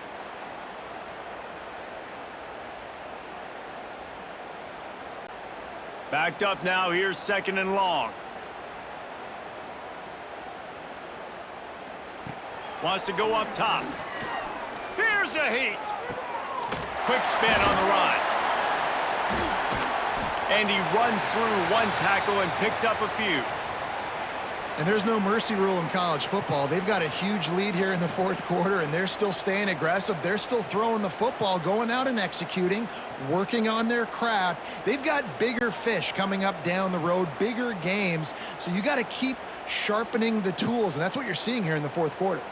Backed up now. Here's 2nd and long. Wants to go up top. Here's a heat. Quick spin on the run. And he runs through one tackle and picks up a few. And there's no mercy rule in college football. They've got a huge lead here in the fourth quarter, and they're still staying aggressive. They're still throwing the football, going out and executing, working on their craft. They've got bigger fish coming up down the road, bigger games. So you got to keep sharpening the tools, and that's what you're seeing here in the fourth quarter.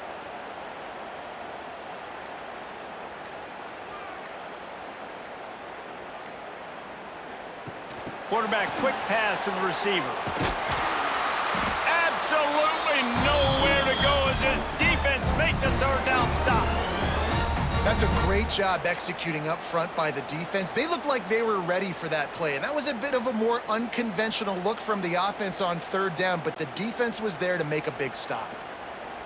Quarterback quick pass to the receiver. Absolutely nowhere to go as this defense makes a third down stop. That's a great job executing up front by the defense. They looked like they were ready for that play, and that was a bit of a more unconventional look from the offense on third down, but the defense was there to make a big stop.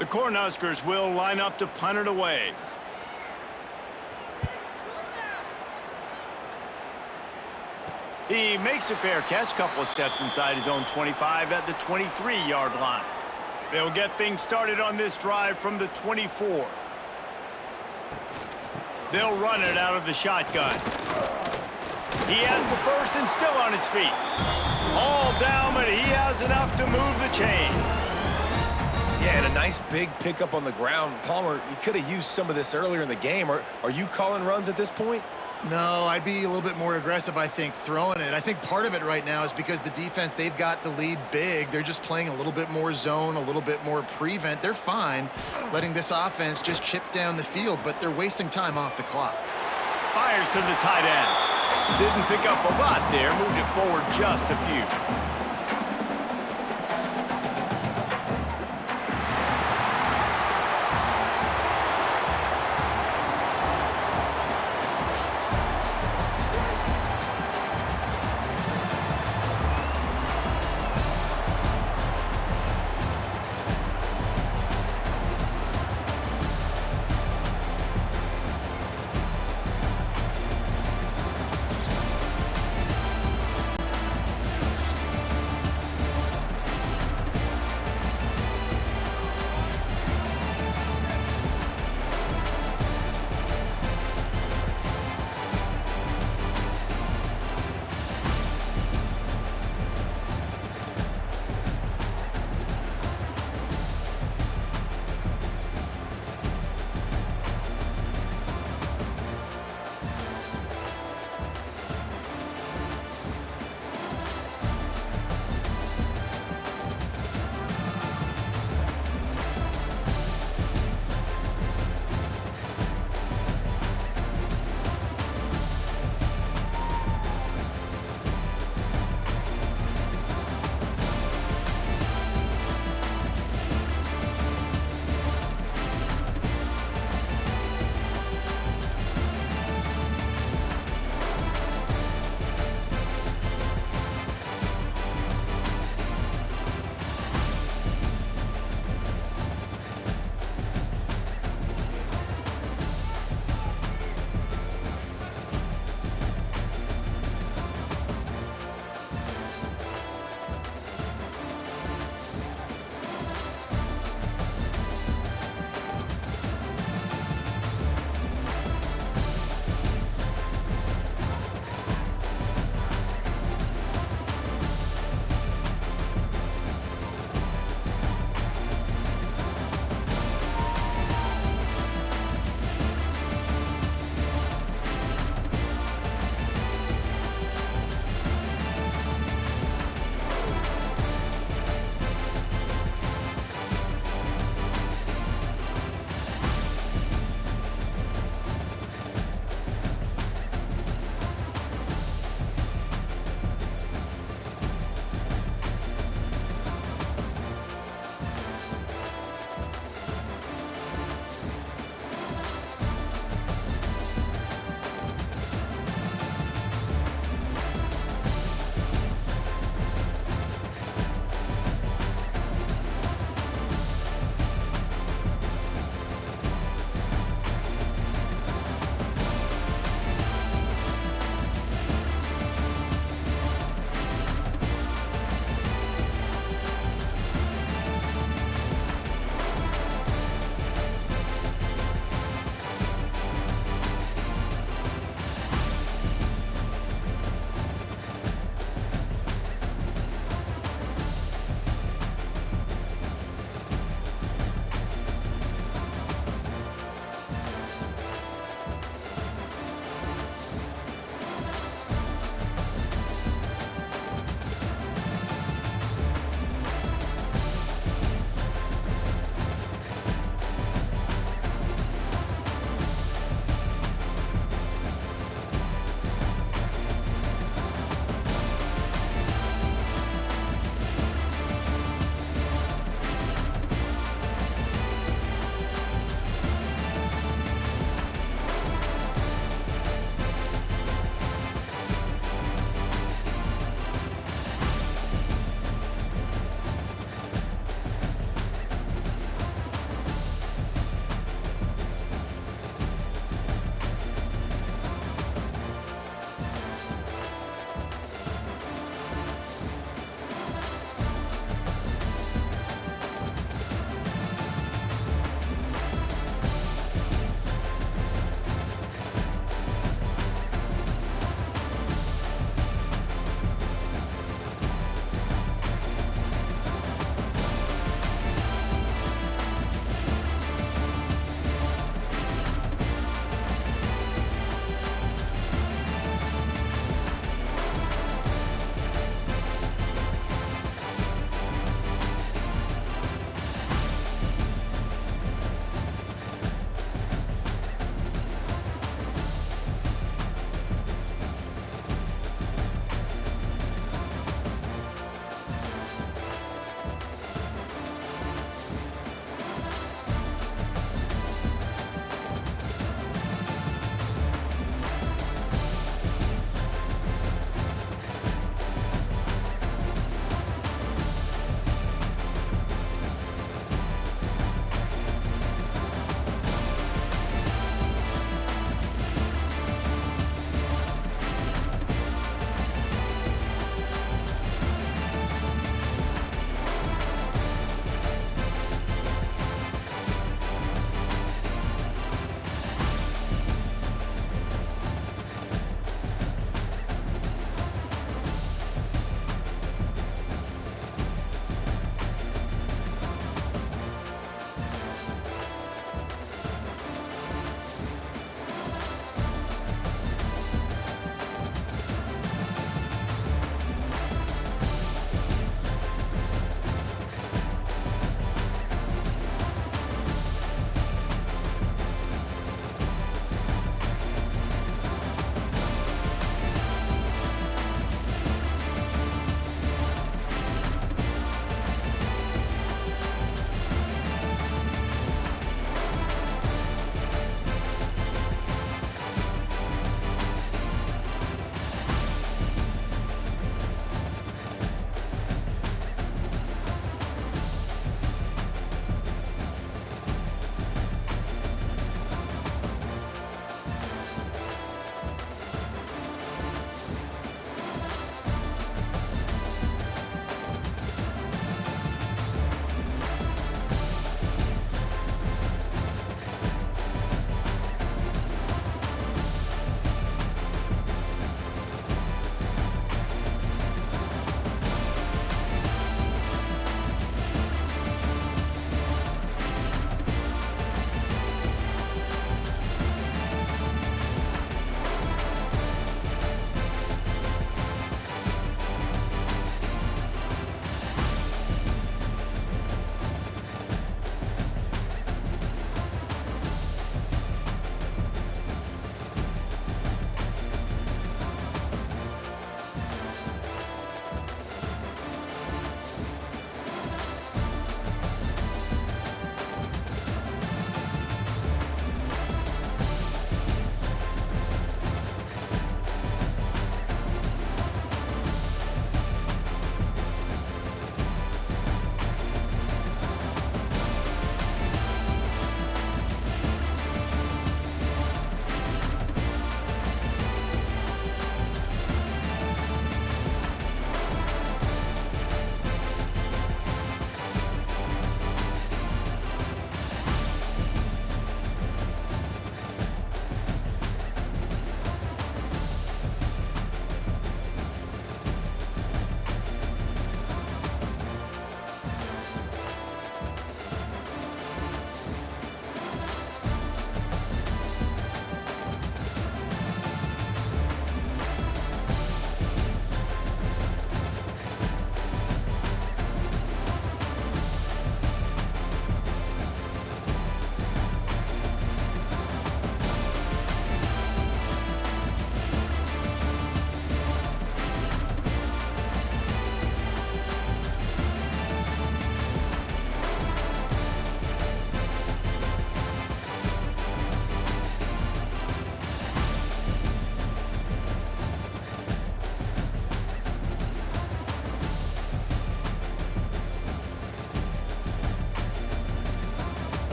The Cornhuskers will line up to punt it away. He makes a fair catch, couple of steps inside his own 25 at the 23-yard line. They'll get things started on this drive from the 24. They'll run it out of the shotgun. He has the first and still on his feet. All down, but he has enough to move the chains. Yeah, and a nice big pickup on the ground. Palmer, you could have used some of this earlier in the game. Are you calling runs at this point? No, I'd be a little bit more aggressive, I think, throwing it. I think part of it right now is because the defense, they've got the lead big. They're just playing a little bit more zone, a little bit more prevent. They're fine letting this offense just chip down the field, but they're wasting time off the clock. Fires to the tight end. Didn't pick up a lot there, moved it forward just a few.